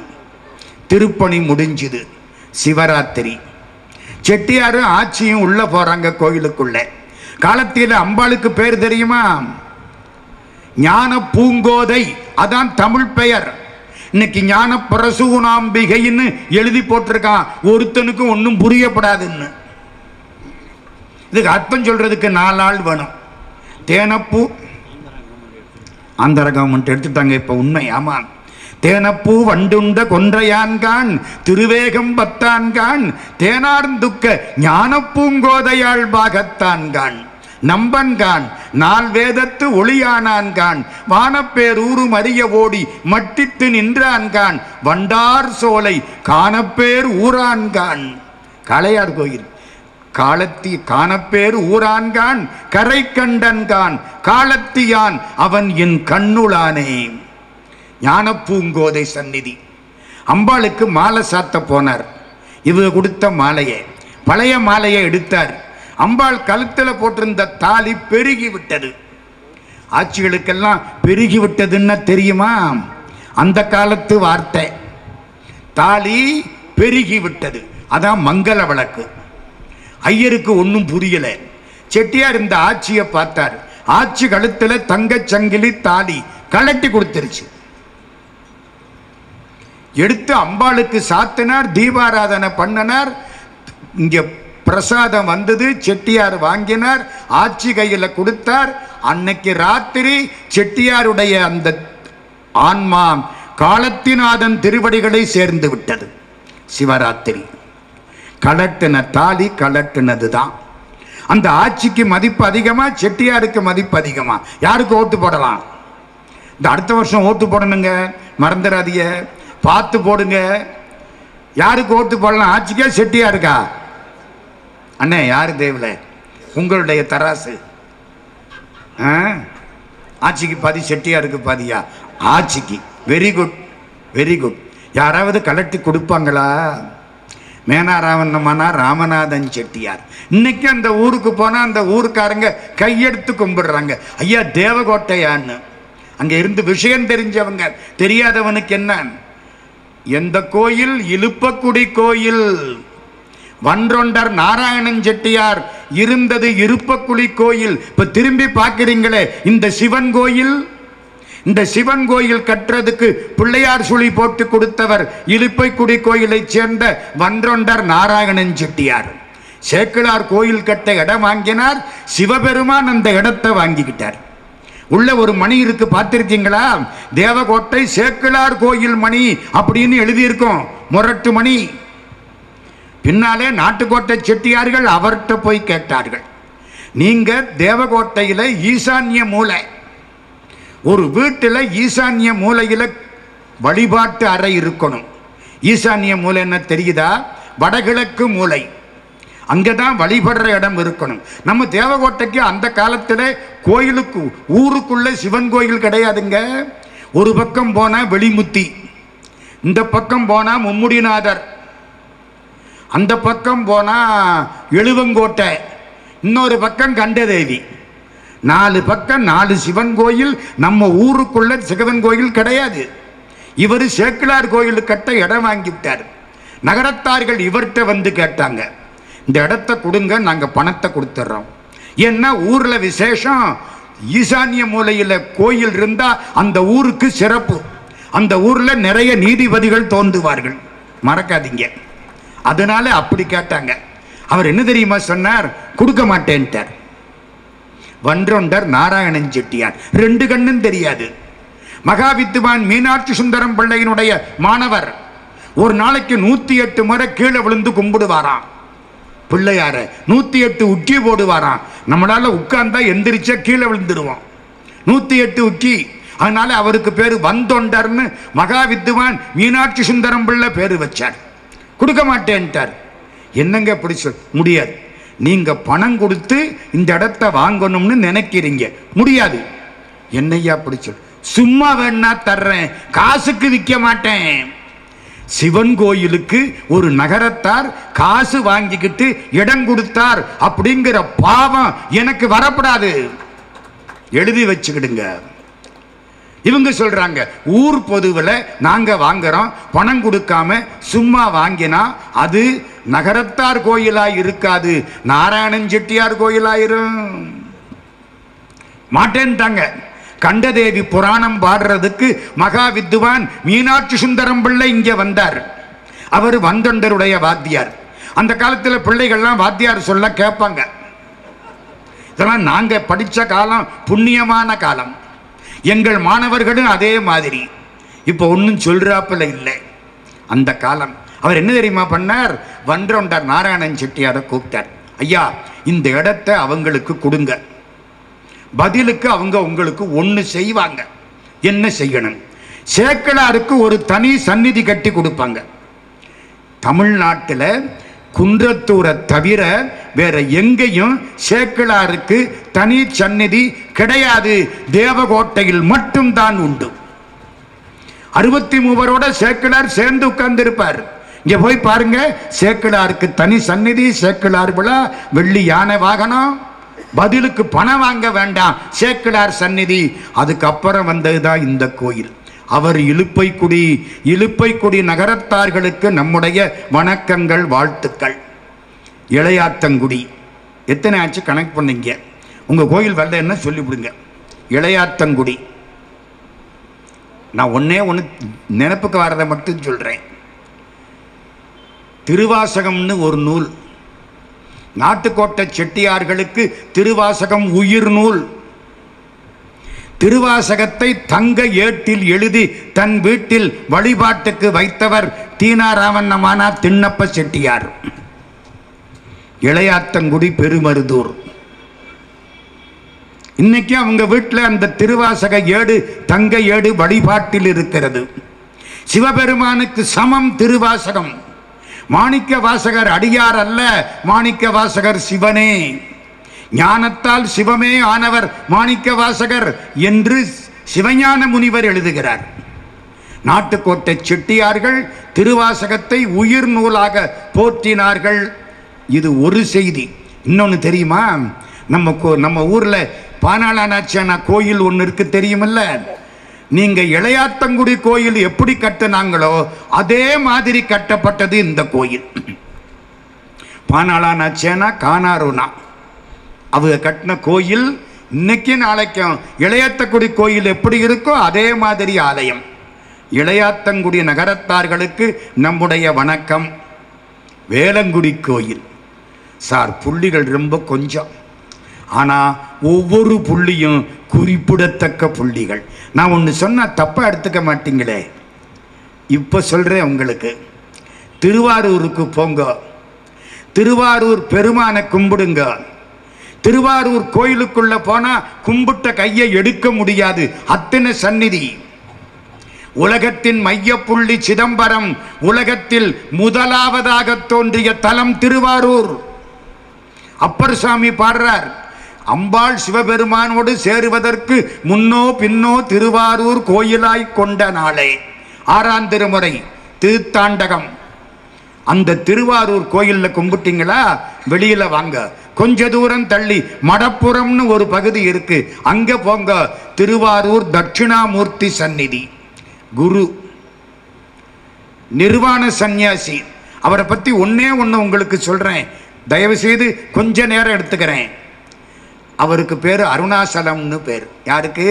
திருப்பணி முடிஞ்சுது. சிவராத்திரி செட்டியாரு ஆட்சியும் உள்ள போறாங்க கோயிலுக்குள்ள. காலத்தில அம்பாளுக்கு பேர் தெரியுமா? ஞான பூங்கோதை, அதான் தமிழ் பெயர். இன்னைக்கு ஞான பிரசூனாம்பிகைன்னு எழுதி போட்டிருக்கான். ஒருத்தனுக்கும் ஒன்றும் புரியப்படாதுன்னு. இதுக்கு அர்த்தம் சொல்றதுக்கு 4 நாள் வேணும். தேனப்பூ ஆந்திர கவர்மெண்ட் எடுத்துட்டாங்க இப்ப. உண்மை, ஆமா. தேனப்பூ வண்டுண்ட கொன்றையான்கான் திருவேகம் பத்தான்கான் தேனார்ந்துக்க ஞான பூங்கோதையாள் பாகத்தான்கான் நம்பன்கான் நால் வேதத்து ஒளியானான்கான் வானப்பேரூரு மறிய ஓடி மட்டித்து நின்றான்கான் வண்டார் சோலை காணப்பேர் ஊரான்கான். காளையார் கோயில் காலத்தி காணப்பேர் ஊரான்கான் கரை கண்டன்கான் காலத்தியான் அவன் என் கண்ணுளானே. ஞான பூங்கோதை சந்நிதி. அம்பாளுக்கு மாலை சாத்த போனார். இவங்க கொடுத்த மாலையை, பழைய மாலையை எடுத்தார். அம்பாள் கழுத்தில் போட்டிருந்த தாலி பெருகி விட்டது. ஆட்சிகளுக்கெல்லாம் பெருகி விட்டதுன்னு தெரியுமா? அந்த காலத்து வார்த்தை. தாலி பெருகி விட்டது, அதான் மங்கள வழக்கு. ஐயருக்கு ஒன்றும் புரியல. செட்டியார் இந்த ஆட்சியை பார்த்தார். ஆட்சி கழுத்தில் தங்கச் சங்கிலி தாலி கலட்டி கொடுத்துருச்சு. எடுத்து அம்பாளுக்கு சாத்தினார், தீபாராதனை பண்ணினார். இங்க பிரசாதம் வந்தது, செட்டியார் வாங்கினார், ஆட்சி கையில கொடுத்தார். அன்னைக்கு ராத்திரி செட்டியாருடைய அந்த ஆன்மா காலத்திநாதன் திருவடிகளை சேர்ந்து விட்டது. சிவராத்திரி. கலட்டின தாலி கலட்டினது தான். அந்த ஆட்சிக்கு மதிப்பு அதிகமா, செட்டியாருக்கு மதிப்பு அதிகமா? யாருக்கு ஓட்டு போடலாம்? இந்த அடுத்த வருஷம் ஓட்டு போடணுங்க, மறந்துடாதீங்க, பார்த்து போடுங்க. யாருக்கு ஓட்டு போடலாம்? ஆட்சிக்கா செட்டியாருக்கா? அண்ணே யாரு தேவல உங்களுடைய தராசு? ஆட்சிக்கு பாதி, செட்டியாருக்கு பாதியா? ஆட்சிக்கு. Very good, very good. யாராவது கலட்டி கொடுப்பாங்களா? மேனாராவணமானா ராமநாதன் செட்டியார். இன்னைக்கு அந்த ஊருக்கு போனா அந்த ஊருக்காரங்க கையெடுத்து கும்பிடுறாங்க, ஐயா தேவகோட்டையான்னு. அங்க இருந்து விஷயம் தெரிஞ்சவங்க. தெரியாதவனுக்கு என்ன? எந்த கோயில்? இலுப்பக்குடி கோயில். வன்றொண்டர் நாராயணன் செட்டியார் இருந்தது இருப்பக்குடி கோயில். இப்ப திரும்பி பார்க்கிறீங்களே இந்த சிவன் கோயில். இந்த சிவன் கோயில் கட்டுறதுக்கு பிள்ளையார் சுழி போட்டு கொடுத்தவர் இலுப்பைக்குடி கோயிலை சேர்ந்த வன்றொண்டர் நாராயணன் செட்டியார். சேக்கிழார் கோயில் கட்ட இடம் வாங்கினார், சிவபெருமான் அந்த இடத்தை வாங்கிக்கிட்டார். உள்ள ஒரு மணி இருக்கு, பார்த்திருக்கீங்களா? தேவகோட்டை சேக்கிழார் கோயில் மணி அப்படின்னு எழுதியிருக்கோம், முரட்டு மணி. பின்னாலே நாட்டுக்கோட்டை செட்டியார்கள் அவர்கிட்ட போய் கேட்டார்கள், நீங்க தேவகோட்டையில ஈசான்ய மூலை, ஒரு வீட்டில் ஈசான்ய மூலையில் வழிபாட்டு அறை இருக்கணும். ஈசான்ய மூலை என்ன தெரியுதா? வடகிழக்கு மூலை. அங்கதான் வழிபடுற இடம் இருக்கணும். நம்ம தேவகோட்டைக்கு அந்த காலத்தில் கோயிலுக்கு ஊருக்குள்ள சிவன் கோயில் கிடையாதுங்க. ஒரு பக்கம் போனா வெளிமுத்தி, இந்த பக்கம் போனா மும்முடிநாதர், அந்த பக்கம் போனா எழுவங்கோட்டை, இன்னொரு பக்கம் கண்டதேவி. 4 பக்கம் 4 சிவன் கோயில். நம்ம ஊருக்குள்ள சிவன் கோயில் கிடையாது. இவர் சேக்கிழார் கோயில் கட்ட இடம் வாங்கிவிட்டார். நகரத்தார்கள் இவர்கிட்ட வந்து கேட்டாங்க, இந்த இடத்த கொடுங்க, நாங்க பணத்தை கொடுத்துட்றோம். ஏன்னா ஊர்ல விசேஷம். ஈசான்ய மூலையில கோயில் இருந்தா அந்த ஊருக்கு சிறப்பு. அந்த ஊர்ல நிறைய நீதிபதிகள் தோன்றுவார்கள், மறக்காதீங்க. அதனால அப்படி கேட்டாங்க. அவர் என்ன தெரியுமா சொன்னார்? கொடுக்க மாட்டேன்ட்டார். வன்றொண்டர் நாராயணன் செட்டியார் 2 கண்ணும் தெரியாது. மகாவித்துவான் மீனாட்சி சுந்தரம் பிள்ளையினுடைய மாணவர். ஒரு நாளைக்கு 108 முறை கீழே விழுந்து கும்பிடுவாராம் பிள்ளையார. 108 உக்கி போடுவாராம். நம்மளால உட்கார்ந்தா எந்திரிச்சா கீழே விழுந்துருவோம். 108 உக்கி. அதனால அவருக்கு பேரு வந்தொண்டர்னு மகாவித்துவான் மீனாட்சி சுந்தரம் பிள்ளை பேரு வச்சார். கொடுக்க மாட்டேன்ட்டார். என்னங்க அப்படி முடியாது. நீங்க பணம் கொடுத்து இந்த இடத்தை வாங்கணும்னு நினைக்கிறீங்க, முடியாது. என்னையா அப்படி சொல்? சும்மா வேணா தர்றேன், காசுக்கு விற்க மாட்டேன். சிவன் கோயிலுக்கு ஒரு நகரத்தார் காசு வாங்கிக்கிட்டு இடம் கொடுத்தார் அப்படிங்கிற பாவம் எனக்கு வரப்படாது, எழுதி வச்சுக்கிடுங்க. இவங்க சொல்றாங்க ஊர் பொதுவில் நாங்க வாங்குறோம், பணம் கொடுக்காம சும்மா வாங்கினா அது நகரத்தார் கோயிலா இருக்காது, நாராயணன் செட்டியார் கோயிலாயிரும். மாட்டேன்ட்டாங்க. கண்டதேவி புராணம் பாடுறதுக்கு மகா வித்வான் மீனாட்சி சுந்தரம் பிள்ளை இங்கே வந்தார். அவர் வந்தொண்டருடைய வாத்தியார். அந்த காலத்தில் பிள்ளைகள்லாம் வாத்தியார் சொல்ல கேட்பாங்க. இதெல்லாம் நாங்க படிச்ச காலம், புண்ணியமான காலம். எங்கள் மாணவர்களும் அதே மாதிரி. இப்போ ஒன்றும் சொல்றாப்புல இல்லை. அந்த காலம் அவர் என்ன தெரியுமா பண்ணார்? வன்றொண்டர் நாராயணன் செட்டியாரை கூப்பிட்டார். ஐயா, இந்த இடத்தை அவங்களுக்கு கொடுங்க, பதிலுக்கு அவங்க உங்களுக்கு ஒன்று செய்வாங்க. என்ன செய்யணும்? சேக்கிழாருக்கு ஒரு தனி சந்நிதி கட்டி கொடுப்பாங்க. தமிழ்நாட்டில் குன்றத்தூரை தவிர வேற எங்கேயும் சேக்கிழாருக்கு தனி சந்நிதி கிடையாது, தேவகோட்டையில் மட்டும்தான் உண்டு. 63 சேக்கிழார் சேர்ந்து உட்கார்ந்து இருப்பார். இங்க போய் பாருங்க, சேக்கிழாருக்கு தனி சந்நிதி, சேக்கிழார் விழா, வெள்ளி யானை வாகனம், பதிலுக்கு பணம் வாங்க வேண்டாம், சேக்கிழார் சந்நிதி. அதுக்கப்புறம் வந்ததுதான் இந்த கோயில். அவர் இலுப்பைக்குடி நகரத்தார்களுக்கு நம்முடைய வணக்கங்கள், வாழ்த்துக்கள். இளையாத்தங்குடி எத்தனை ஆச்சு கணக்கு பண்ணீங்க? உங்க கோயில் வரல என்ன சொல்லிவிடுங்க. இளையாத்தங்குடி. நான் ஒன்னே ஒன்று நினைப்புக்கு வரதை மட்டும் சொல்றேன். திருவாசகம்னு ஒரு நூல், நாட்டுக்கோட்டை செட்டியார்களுக்கு திருவாசகம் உயிர் நூல். திருவாசகத்தை தங்க ஏட்டில் எழுதி தன் வீட்டில் வழிபாட்டுக்கு வைத்தவர் தீனாராமண்ணமானா திண்ணப்ப செட்டியார். இளையாத்தங்குடி பெருமருதூர். இன்னைக்கு அவங்க வீட்டில் அந்த திருவாசக ஏடு, தங்க ஏடு வழிபாட்டில் இருக்கிறது. சிவபெருமானுக்கு சமம் திருவாசகம். மாணிக்க வாசகர் அடியார் அல்ல, மாணிக்க வாசகர் சிவனே. ஞானத்தால் சிவமே ஆனவர் மாணிக்க வாசகர் என்று சிவஞான முனிவர் எழுதுகிறார். நாட்டுக்கோட்டை செட்டியார்கள் திருவாசகத்தை உயிர் நூலாக போற்றினார்கள். இது ஒரு செய்தி. இன்னொன்று தெரியுமா? நம்ம ஊர்ல பானாளானாச்சியான கோயில் ஒன்று இருக்கு, தெரியுமில்ல? நீங்க இளையாத்தங்குடி கோயில் எப்படி கட்டினாங்களோ அதே மாதிரி கட்டப்பட்டது இந்த கோயில். பானாளானாச்சியானா கானாரோனா அவங்க கட்டின கோயில் இன்னைக்கு நாளைக்கும் இளையாத்தங்குடி கோயில் எப்படி இருக்கோ அதே மாதிரி ஆலயம். இளையாத்தங்குடி நகரத்தார்களுக்கு நம்முடைய வணக்கம். வேலங்குடி கோயில் சார், புள்ளிகள் ரொம்ப கொஞ்சம், ஆனால் ஒவ்வொரு புள்ளியும் குறிப்பிடத்தக்க புள்ளிகள். நான் ஒன்று சொன்னால் தப்பாக எடுத்துக்க மாட்டீங்களே. இப்போ சொல்கிறேன் உங்களுக்கு. திருவாரூருக்கு போங்க, திருவாரூர் பெருமானை கும்பிடுங்க. திருவாரூர் கோயிலுக்குள்ள போனா கும்பிட்ட கையை எடுக்க முடியாது, அத்தனை சந்நிதி. உலகத்தின் மையப்புள்ளி சிதம்பரம், உலகத்தில் முதலாவதாக தோன்றிய தலம் திருவாரூர். அப்பர் சாமி பாடுறார், அம்பாள் சிவபெருமானோடு சேருவதற்கு முன்னோ பின்னோ திருவாரூர் கோயிலாய் கொண்ட நாளே. 6ஆம் திருமுறை திருத்தாண்டகம். அந்த திருவாரூர் கோயில்ல கும்பிட்டீங்களா, வெளியில வாங்க, கொஞ்ச தூரம் தள்ளி மடப்புறம்னு ஒரு பகுதி இருக்கு, அங்க போங்க. திருவாரூர் தட்சிணாமூர்த்தி சந்நிதி. குரு நிர்வாண சந்நியாசி. அவரை பத்தி ஒன்னே ஒன்று உங்களுக்கு சொல்றேன், தயவு செய்து கொஞ்ச நேரம் எடுத்துக்கிறேன். அவருக்கு பேரு அருணாசலம்னு பேர். யாருக்கு?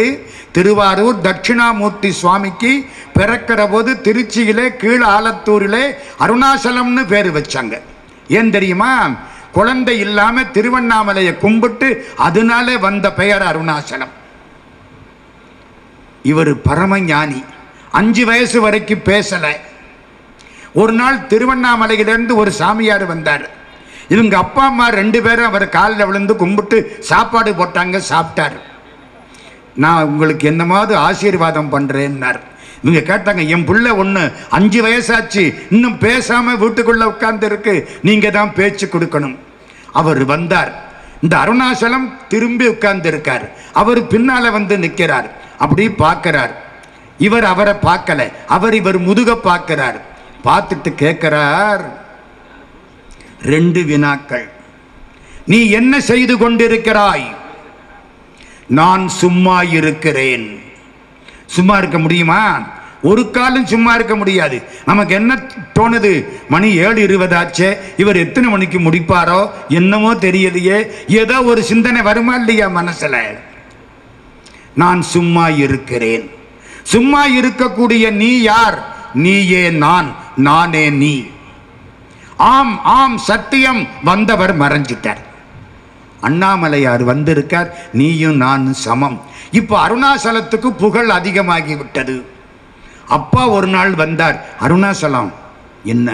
திருவாரூர் தட்சிணாமூர்த்தி சுவாமிக்கு பிறக்கிற போது திருச்சியிலே கீழ் ஆலத்தூரிலே அருணாசலம்னு பேர் வச்சாங்க. ஏன் தெரியுமா? குழந்தை இல்லாம திருவண்ணாமலையை கும்பிட்டு அதனால வந்த பெயர் அருணாசலம். இவர் பரமஞானி. 5 வயசு வரைக்கும் பேசல. ஒரு நாள் திருவண்ணாமலையிலிருந்து ஒரு சாமியார் வந்தார். இவங்க அப்பா அம்மா 2 பேரும் அவர் காலில் விழுந்து கும்பிட்டு சாப்பாடு போட்டாங்க, சாப்பிட்டார். நான் உங்களுக்கு என்னமாவது ஆசீர்வாதம் பண்றேன்னார். இவங்க கேட்டாங்க, என் பிள்ளை ஒன்று 5 வயசாச்சு, இன்னும் பேசாம வீட்டுக்குள்ள உட்கார்ந்து இருக்கு, நீங்க தான் பேச்சு கொடுக்கணும். அவர் வந்தார். இந்த அருணாசலம் திரும்பி உட்கார்ந்து இருக்கார். அவர் பின்னால வந்து நிற்கிறார். அப்படி பார்க்கிறார். இவர் அவரை பார்க்கல, அவர் இவர் முதுக பார்க்கிறார். பார்த்துட்டு கேட்கிறார், 2 வினாக்கள். நீ என்ன செய்து கொண்டிருக்கிறாய்? நான் சும்மா இருக்கிறேன். சும்மா இருக்க முடியுமா? ஒரு காலம் சும்மா இருக்க முடியாது. நமக்கு என்ன தோணுது, மணி 7:20 ஆச்சே, இவர் எத்தனை மணிக்கு முடிப்பாரோ என்னமோ தெரியலையே, ஏதோ ஒரு சிந்தனை வருமா இல்லையா மனசுல? நான் சும்மா இருக்கிறேன். சும்மா இருக்கக்கூடிய நீ யார்? நீயே நான், நானே நீ. ஆம் ஆம் சத்தியம். வந்தவர் மறைஞ்சிட்டார். அண்ணாமலையார் வந்திருக்கார். நீயும் நானும் சமம். இப்போ அருணாசலத்துக்கு புகழ் அதிகமாகி விட்டது. அப்பா ஒரு நாள் வந்தார். அருணாசலம், என்ன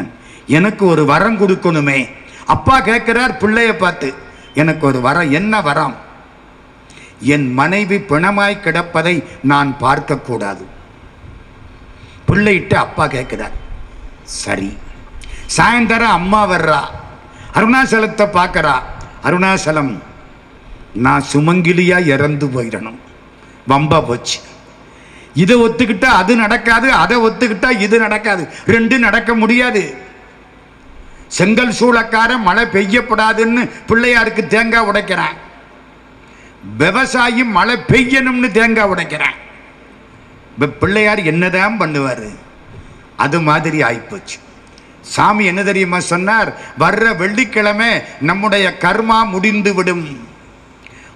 எனக்கு ஒரு வரம் கொடுக்கணுமே. அப்பா கேட்கிறார் பிள்ளைய பார்த்து, எனக்கு ஒரு வரம். என்ன வரம்? என் மனைவி பிணமாய் கிடப்பதை நான் பார்க்க கூடாது. பிள்ளையிட்டு அப்பா கேட்கிறார். சரி. சாயந்தரம் அம்மா வர்றா, அருணாசலத்தை பார்க்கறா. அருணாசலம், நான் சுமங்கிலியா இறந்து போயிடணும். வம்பா போச்சு. இதை ஒத்துக்கிட்டா அது நடக்காது, அதை ஒத்துக்கிட்டா இது நடக்காது. 2 நடக்க முடியாது. செங்கல் சூளக்கார மழை பெய்யப்படாதுன்னு பிள்ளையாருக்கு தேங்காய் உடைக்கிறான். விவசாயி மழை பெய்யணும்னு தேங்காய் உடைக்கிறான். பிள்ளையார் என்னதான் பண்ணுவாரு? அது மாதிரி ஆயிப்போச்சு. சாமி என்ன தெரியுமா சொன்னார்? வர்ற வெள்ளிக்கிழமை நம்முடைய கர்மா முடிந்து விடும்.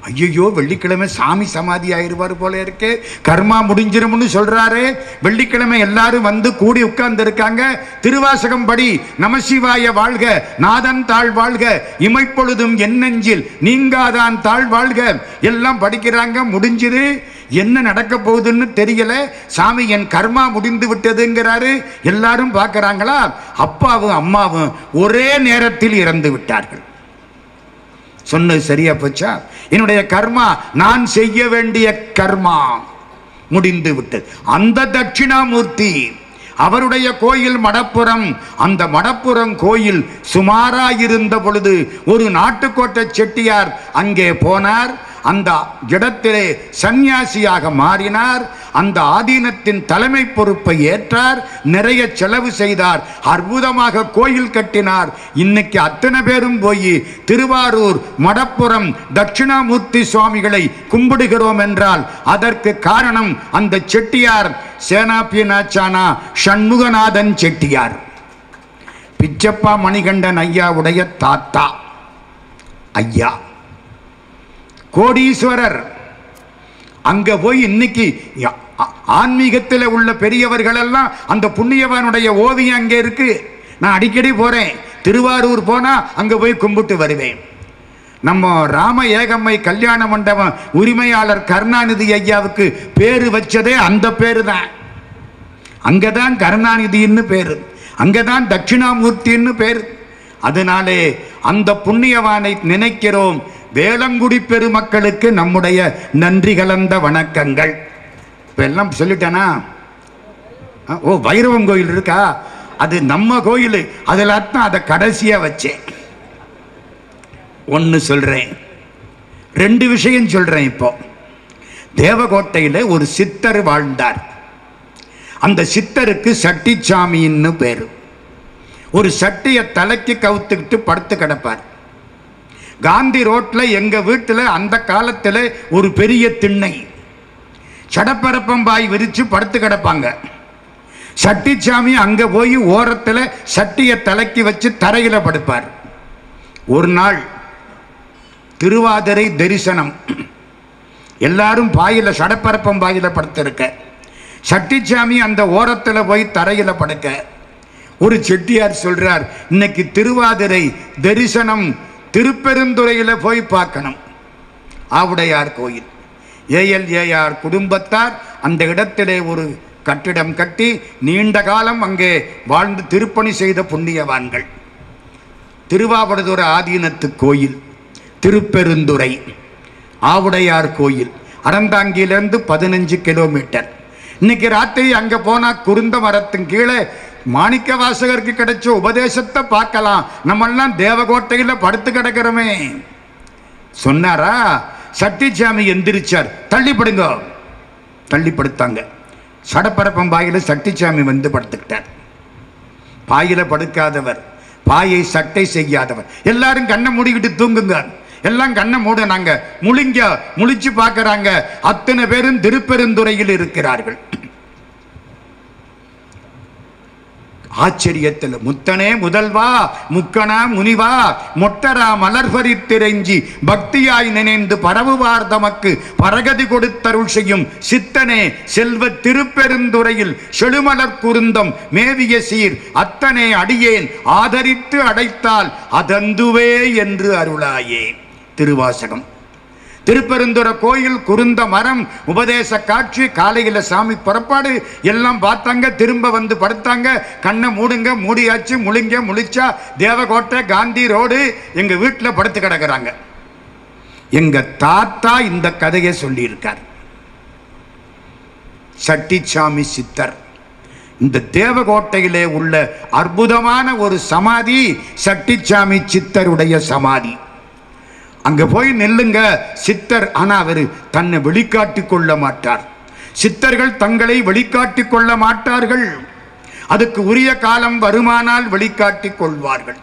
ஐயோ, வெள்ளிக்கிழமை சாமி சமாதி ஆயிருவார் போல இருக்கு, கர்மா முடிஞ்சிரும்னு சொல்றாரு. வெள்ளிக்கிழமை எல்லாரும் வந்து கூடி உட்கார்ந்து இருக்காங்க. திருவாசகம் படி, நமசிவாய வாழ்க, நாதன் தாழ் வாழ்க, இமைப்பொழுதும் என்னெஞ்சில் நீங்காதான் தாழ் வாழ்க எல்லாம் படிக்கிறாங்க. முடிஞ்சுது. என்ன நடக்க போகுதுன்னு தெரியல. சாமி என் கர்மா முடிந்து விட்டதுங்கிறாரு. எல்லாரும் பார்க்கறாங்களா? அப்பாவும் அம்மாவும் ஒரே நேரத்தில் இறந்து விட்டார்கள். சொன்னது சரியா போச்சா? என்னுடைய கர்மா, நான் செய்ய வேண்டிய கர்மா முடிந்து விட்டது. அந்த தட்சிணாமூர்த்தி அவருடைய கோயில் மடப்புறம். அந்த மடப்புறம் கோயில் சுமாராயிருந்த பொழுது ஒரு நாட்டுக்கோட்டை செட்டியார் அங்கே போனார். அந்த இடத்திலே சன்னியாசியாக மாறினார். அந்த ஆதீனத்தின் தலைமை பொறுப்பை ஏற்றார். நிறைய செலவு செய்தார். அற்புதமாக கோயில் கட்டினார். இன்னைக்கு அத்தனை பேரும் போய் திருவாரூர் மடப்புறம் தட்சிணாமூர்த்தி சுவாமிகளை கும்பிடுகிறோம் என்றால் அதற்கு காரணம் அந்த செட்டியார் சேனாபியனாச்சானா சண்முகநாதன் செட்டியார், பிச்சப்பா மணிகண்டன் ஐயாவுடைய தாத்தா ஐயா, கோடீஸ்வரர். அங்க போய் இன்னைக்கு ஆன்மீகத்தில் உள்ள பெரியவர்கள் எல்லாம் அந்த புண்ணியவானுடைய ஓவியம் அங்கே இருக்கு. நான் அடிக்கடி போறேன். திருவாரூர் போனா அங்க போய் கும்பிட்டு வருவேன். நம்ம ராம ஏகம்மை கல்யாண மண்டபம் உரிமையாளர் கருணாநிதி ஐயாவுக்கு பேரு வச்சதே அந்த பேரு தான். அங்கதான் கருணாநிதின்னு பேரு, அங்கதான் தட்சிணாமூர்த்தின்னு பேரு. அதனாலே அந்த புண்ணியவானை நினைக்கிறோம். வேளங்குடி பெருமக்களுக்கு நம்முடைய நன்றி கலந்த வணக்கங்கள். இப்ப எல்லாம் சொல்லிட்டேனா? ஓ, வைரவம் கோயில் இருக்கா? அது நம்ம கோயில். அதில் தான் அதை கடைசியா வச்சேன். ஒன்னு சொல்றேன், 2 விஷயம் சொல்றேன். இப்போ தேவகோட்டையில ஒரு சித்தர் வாழ்ந்தார். அந்த சித்தருக்கு சட்டிச்சாமின்னு பேரு. ஒரு சட்டியை தலைக்கு கவுத்துக்கிட்டு படுத்து கிடப்பார். காந்தி ரோட்ல எங்க வீட்டுல அந்த காலத்துல ஒரு பெரிய திண்ணை, சடப்பரப்பம்பாய் விரிச்சு படுத்து கிடப்பாங்க. சட்டிச்சாமி அங்க போய் ஓரத்துல சட்டியை தலைக்கு வச்சு தரையில படுப்பார். ஒரு நாள் திருவாதிரை தரிசனம். எல்லாரும் பாயில, சடப்பரப்பம் பாயில படுத்திருக்க. சட்டிச்சாமி அந்த ஓரத்துல போய் தரையில படுக்க. ஒரு செட்டியார் சொல்றார், இன்னைக்கு திருவாதிரை தரிசனம், திருப்பெருந்துறையில போய் பார்க்கணும். ஆவுடையார் கோயில். ஏஎல்ஏஆர் குடும்பத்தார் அந்த இடத்திலே ஒரு கட்டிடம் கட்டி நீண்ட காலம் அங்கே வாழ்ந்து திருப்பணி செய்த புண்ணியவான்கள். திருவாவடுதுறை ஆதீனத்து கோயில், திருப்பெருந்துறை, ஆவுடையார் கோயில், அறந்தாங்கியிலிருந்து 15 கிலோமீட்டர். இன்னைக்கு ராத்திரி அங்க போனா குருந்த மரத்தின் கீழே மாணிக்க வாசகருக்கு கிடைச்ச உபதேசத்தை பார்க்கலாம். நம்மெல்லாம் தேவகோட்டையில படுத்து கிடக்கிறோமே சொன்னாரா? சட்டிச்சாமி எந்திரிச்சார். தள்ளிப்படுங்க, தள்ளி படுத்தாங்க. சடப்பரப்பம் பாயில சட்டிச்சாமி வந்து படுத்துக்கிட்டார். பாயில படுக்காதவர், பாயை சட்டை செய்யாதவர். எல்லாரும் கண்ணை மூடிக்கிட்டு தூங்குங்க. எல்லாம் கண்ணை மூடனாங்க, முழிச்சு பார்க்கறாங்க. அத்தனை பேரும் திருப்பெருந்துறையில் இருக்கிறார்கள். ஆச்சரியத்தில் முத்தனே முதல்வா முக்கணா முனிவா மொட்டரா மலர்பரித்திரைஞ்சி பக்தியாய் நினைந்து பரவுவார் தமக்கு பரகதி கொடுத்தருள் செய்யும் சித்தனே செல்வ திருப்பெருந்துறையில் செழுமலர் குருந்தம் மேவிய சீர் அத்தனை அடியேன் ஆதரித்து அடைத்தால் அதந்துவே என்று அருளாயே. திருவாசகம். திருப்பெருந்துறை கோயில், குருந்த மரம், உபதேச காட்சி. காலையில் சாமி புறப்பாடு. எல்லாம் பார்த்தாங்க, திரும்ப வந்து படுத்தாங்க. கண்ணை மூடுங்க, மூடியாச்சு. முழிச்சா தேவகோட்டை, காந்தி ரோடு. எங்க வீட்டில் படுத்து கிடக்குறாங்க. எங்க தாத்தா இந்த கதையை சொல்லியிருக்கார். சட்டிச்சாமி சித்தர். இந்த தேவகோட்டையிலே உள்ள அற்புதமான ஒரு சமாதி சட்டிச்சாமி சித்தருடைய சமாதி. அங்க போய் நில்லுங்க சித்தர். ஆனா அவரு தன்னை வெளிக்காட்டிக் கொள்ள மாட்டார். சித்தர்கள் தங்களை வெளிக்காட்டிக் கொள்ள மாட்டார்கள். அதுக்கு உரிய காலம் வருமானால் வெளிக்காட்டிக் கொள்வார்கள்.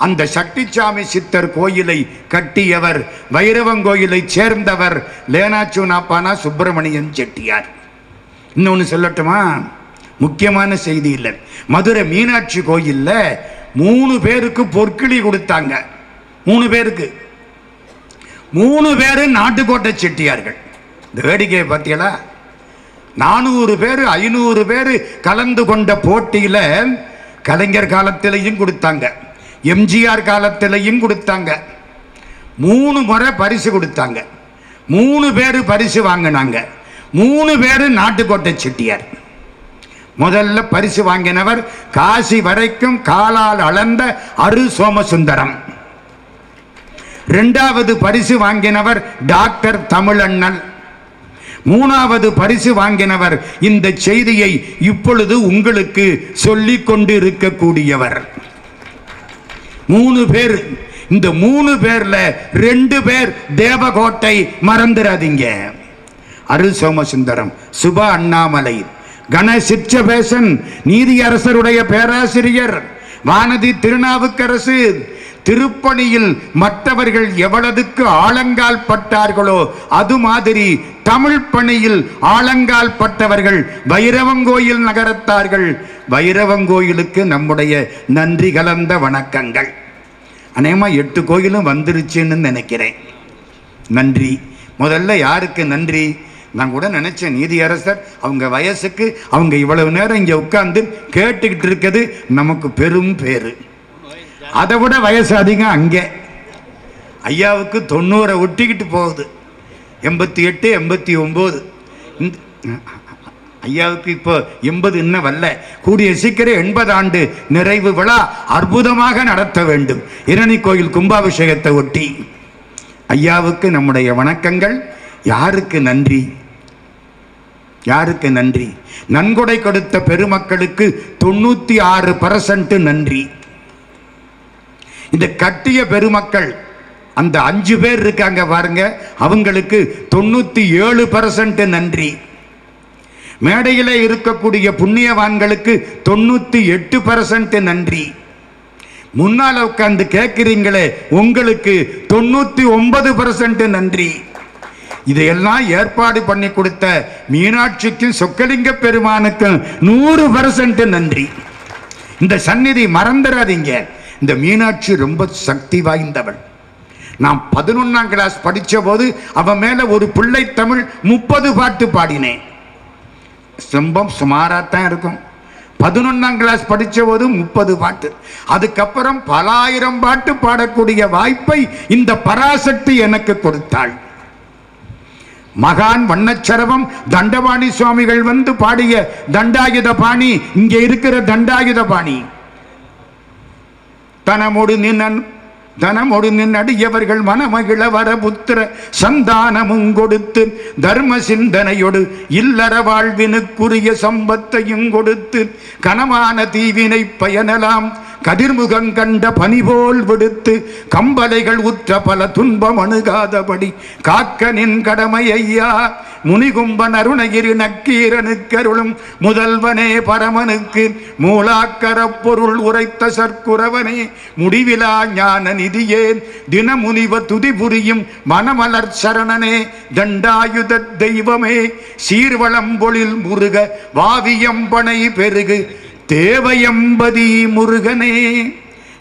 அந்த சட்டிச்சாமி சித்தர் கோயிலை கட்டியவர் வைரவங்கோயிலை சேர்ந்தவர் லேனாச்சுனாப்பானா சுப்பிரமணியன் செட்டியார். இன்னொன்னு சொல்லட்டுமா? முக்கியமான செய்தி இல்லை. மதுரை மீனாட்சி கோயில்ல 3 பேருக்கு பொற்கிளி கொடுத்தாங்க. 3 பேருக்கு. 3 பேரு நாட்டுக்கோட்டை செட்டியார்கள். இந்த வேடிக்கையை பார்த்தீங்களா? 400 பேர் 500 பேர் கலந்து கொண்ட போட்டியில கலைஞர் காலத்திலையும் கொடுத்தாங்க, எம்ஜிஆர் காலத்திலையும் கொடுத்தாங்க. 3 முறை பரிசு கொடுத்தாங்க. 3 பேர் பரிசு வாங்கினாங்க. 3 பேர் நாட்டுக்கோட்டை செட்டியார். முதல்ல பரிசு வாங்கினவர் காசி வரைக்கும் காலால் அளந்த அரு சோமசுந்தரம். 2வது பரிசு வாங்கினவர் டாக்டர் தமிழண்ணல். 3வது பரிசு வாங்கினவர் இந்த செய்தியை இப்பொழுது உங்களுக்கு சொல்லிக் கொண்டு இருக்கக்கூடியவர். 3 பேர். இந்த 3 பேர்ல 2 பேர் தேவகோட்டை, மறந்துடாதீங்க. அரு சோமசுந்தரம், சுபா அண்ணாமலை, கணசிற்றபேசன், நீதியரசருடைய பேராசிரியர், வானதி திருநாவுக்கரசு. திருப்பணியில் மற்றவர்கள் எவ்வளவுக்கு ஆழங்கால் பட்டார்களோ அது மாதிரி தமிழ் பணியில் ஆழங்கால் பட்டவர்கள் வைரவங்கோயில் நகரத்தார்கள். வைரவங்கோயிலுக்கு நம்முடைய நன்றி கலந்த வணக்கங்கள். அநேகமா 8 கோயிலும் வந்துருச்சுன்னு நினைக்கிறேன். நன்றி. முதல்ல யாருக்கு நன்றி? நான் கூட நினைச்சேன், நீதியரசர் அவங்க வயசுக்கு அவங்க இவ்வளவு நேரம் இங்க உட்கார்ந்து கேட்டுக்கிட்டு இருக்கிறது நமக்கு பெரும் பேரு. அதை விட வயசு அதிகம் அங்கே. ஐயாவுக்கு 90 ஒட்டிக்கிட்டு போகுது. 88 89. ஐயாவுக்கு இப்போ 80 இன்னும் வரல. கூடிய சீக்கிரம் 80 ஆண்டு நிறைவு விழா அற்புதமாக நடத்த வேண்டும். இரணி கோயில் கும்பாபிஷேகத்தை ஒட்டி ஐயாவுக்கு நம்முடைய வணக்கங்கள். யாருக்கு நன்றி? யாருக்கு நன்றி? நன்கொடை கொடுத்த பெருமக்களுக்கு 96% நன்றி. இந்த கட்டிய பெருமக்கள் அந்த 5 பேர் இருக்காங்க பாருங்க, அவங்களுக்கு 97% நன்றி. மேடையில இருக்கக்கூடிய புண்ணியவான்களுக்கு 98% நன்றி. முன்னால உட்கார்ந்து கேட்கிறீங்களே உங்களுக்கு 99% நன்றி. இதையெல்லாம் ஏற்பாடு பண்ணி கொடுத்த மீனாட்சிக்கும் சொக்கலிங்க பெருமானுக்கும் 100% நன்றி. இந்த சந்நிதி மறந்துடாதீங்க. இந்த மீனாட்சி ரொம்ப சக்தி வாய்ந்தவள். நான் 11ஆம் கிளாஸ் படிச்ச போது அவன் மேல ஒரு பிள்ளை தமிழ் 30 பாட்டு பாடினேன். ரொம்ப சுமாராத்தான் இருக்கும். 11ஆம் கிளாஸ் படிச்ச போது 30 பாட்டு. அதுக்கப்புறம் பல ஆயிரம் பாட்டு பாடக்கூடிய வாய்ப்பை இந்த பராசக்தி எனக்கு கொடுத்தாள். மகான் வண்ணச்சரவம் தண்டபாணி சுவாமிகள் வந்து பாடிய தண்டாயுத பாணி இங்கே இருக்கிற தண்டாயுத பாணி. தனமொடு நின்னடியவர்கள் மனமகிழ வர புத்திர சந்தானமும் கொடுத்து தர்ம சிந்தனையோடு இல்லற வாழ்வினுக்குரிய சம்பத்தையும் கொடுத்து கனமான தீவினை பயனலாம் கதிர்முகம் கண்ட பனிபோல் விடுத்து கம்பலைகள் உற்ற பல துன்பம் அணுகாதபடி காக்க நின் கடமை ஐயா முனிகும்பன் அருணகிரி நக்கீரனுக்கருளும் முதல்வனே பரமனுக்கு மூலாக்கர பொருள் உரைத்த சற்குரவனே முடிவிலா ஞான நிதியே தினமுனிவ துதி புரியும் மனமலர் சரணனே தண்டாயுத தெய்வமே சீர்வளம்பொழில் முருக வாவியம்பனை பெருகு தேவயம்பதி முருகனே.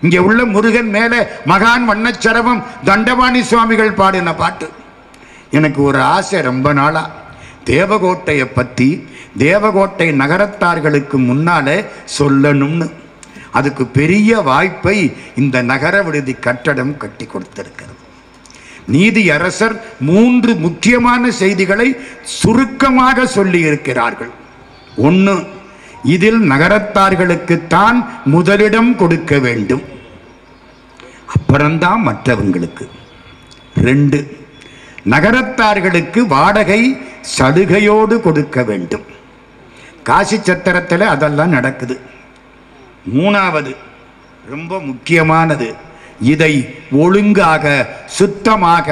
இங்கே உள்ள முருகன் மேல மகான் வண்ணச்சரவம் தண்டபாணி சுவாமிகள் பாடின பாட்டு. எனக்கு ஒரு ஆசை ரொம்ப நாளா, தேவகோட்டையை பற்றி தேவகோட்டை நகரத்தார்களுக்கு முன்னாலே சொல்லணும்னு. அதுக்கு பெரிய வாய்ப்பை இந்த நகர விடுதி கட்டடம் கட்டி கொடுத்திருக்கிறது. நீதி அரசர் 3 முக்கியமான செய்திகளை சுருக்கமாக சொல்லி இருக்கிறார்கள். 1, இதில் நகரத்தார்களுக்குத்தான் முதலிடம் கொடுக்க வேண்டும், அப்புறம்தான் மற்றவங்களுக்கு. 2, நகரத்தார்களுக்கு வாடகை சலுகையோடு கொடுக்க வேண்டும். காசி சத்திரத்தில் அதெல்லாம் நடக்குது. 3வது ரொம்ப முக்கியமானது, இதை ஒழுங்காக சுத்தமாக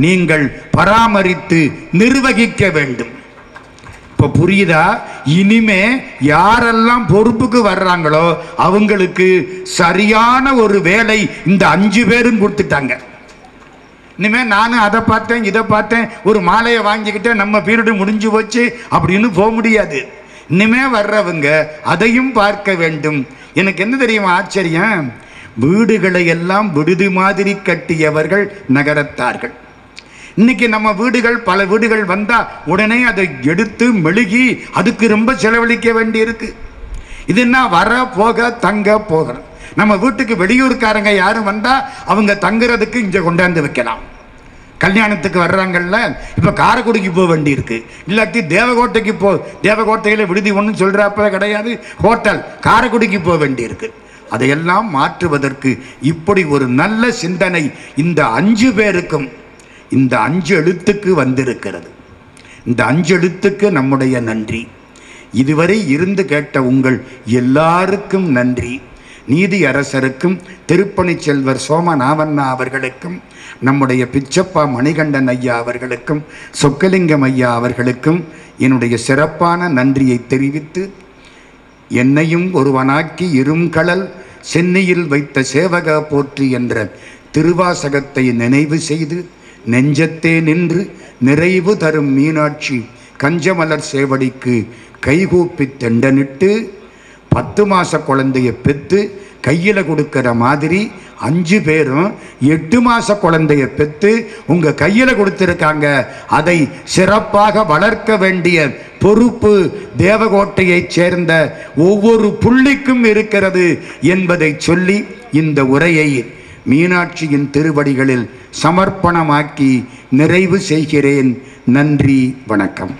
நீங்கள் பராமரித்து நிர்வகிக்க வேண்டும். இப்போ புரியுதா? இனிமே யாரெல்லாம் பொறுப்புக்கு வர்றாங்களோ அவங்களுக்கு சரியான ஒரு வேலை இந்த 5 பேரும் கொடுத்துட்டாங்க. இனிமே நானும் அதை பார்த்தேன் இதை பார்த்தேன் ஒரு மாலையை வாங்கிக்கிட்டே நம்ம பீரியடு முடிஞ்சு போச்சு அப்படின்னு போக முடியாது. இனிமே வர்றவங்க அதையும் பார்க்க வேண்டும். எனக்கு என்ன தெரியுமா ஆச்சரியம், வீடுகளை எல்லாம் விடுதி மாதிரி கட்டியவர்கள் நகரத்தார்கள். இன்னைக்கு நம்ம வீடுகள், பல வீடுகள் வந்தா உடனே அதை எடுத்து மெழுகி அதுக்கு ரொம்ப செலவழிக்க வேண்டி இருக்கு. இதுன்னா வர போக தங்க போகிற. நம்ம வீட்டுக்கு வெளியூர்காரங்க யாரும் வந்தா அவங்க தங்குறதுக்கு இங்க கொண்டாந்து வைக்கலாம். கல்யாணத்துக்கு வர்றாங்கல்ல, இப்ப காரைக்குடிக்கு போக வேண்டி இருக்கு, இல்லாட்டி தேவகோட்டைக்கு தேவகோட்டையில விடுதி ஒன்றும் சொல்றாப்ப கிடையாது, ஹோட்டல் காரைக்குடிக்கு போக வேண்டி இருக்கு. அதையெல்லாம் மாற்றுவதற்கு இப்படி ஒரு நல்ல சிந்தனை இந்த 5 பேருக்கும் இந்த 5 எழுத்துக்கு வந்திருக்கிறது. இந்த 5 எழுத்துக்கு நம்முடைய நன்றி. இதுவரை இருந்து கேட்ட உங்கள் எல்லாருக்கும் நன்றி. நீதி அரசருக்கும் திருப்பணி செல்வர் சோமநாவண்ணா அவர்களுக்கும் நம்முடைய பிச்சப்பா மணிகண்டன் ஐயா அவர்களுக்கும் சொக்கலிங்கம் ஐயா அவர்களுக்கும் என்னுடைய சிறப்பான நன்றியை தெரிவித்து, என்னையும் ஒருவனாக்கி இருங்கடல் சென்னையில் வைத்த சேவக போற்றி என்ற திருவாசகத்தை நினைவு செய்து நெஞ்சத்தே நின்று நிறைவு தரும் மீனாட்சி கஞ்சமலர் சேவடிக்கு கைகூப்பி தெண்டனிட்டு 10 மாச குழந்தைய பெற்று கையில் கொடுக்கிற மாதிரி 5 பேரும் 8 மாச குழந்தைய பெற்று உங்க கையில் கொடுத்திருக்காங்க. அதை சிறப்பாக வளர்க்க வேண்டிய பொறுப்பு தேவகோட்டையைச் சேர்ந்த ஒவ்வொரு புள்ளிக்கும் இருக்கிறது என்பதை சொல்லி இந்த உரையை மீனாட்சியின் திருவடிகளில் சமர்ப்பணமாக்கி நிறைவு செய்கிறேன். நன்றி, வணக்கம்.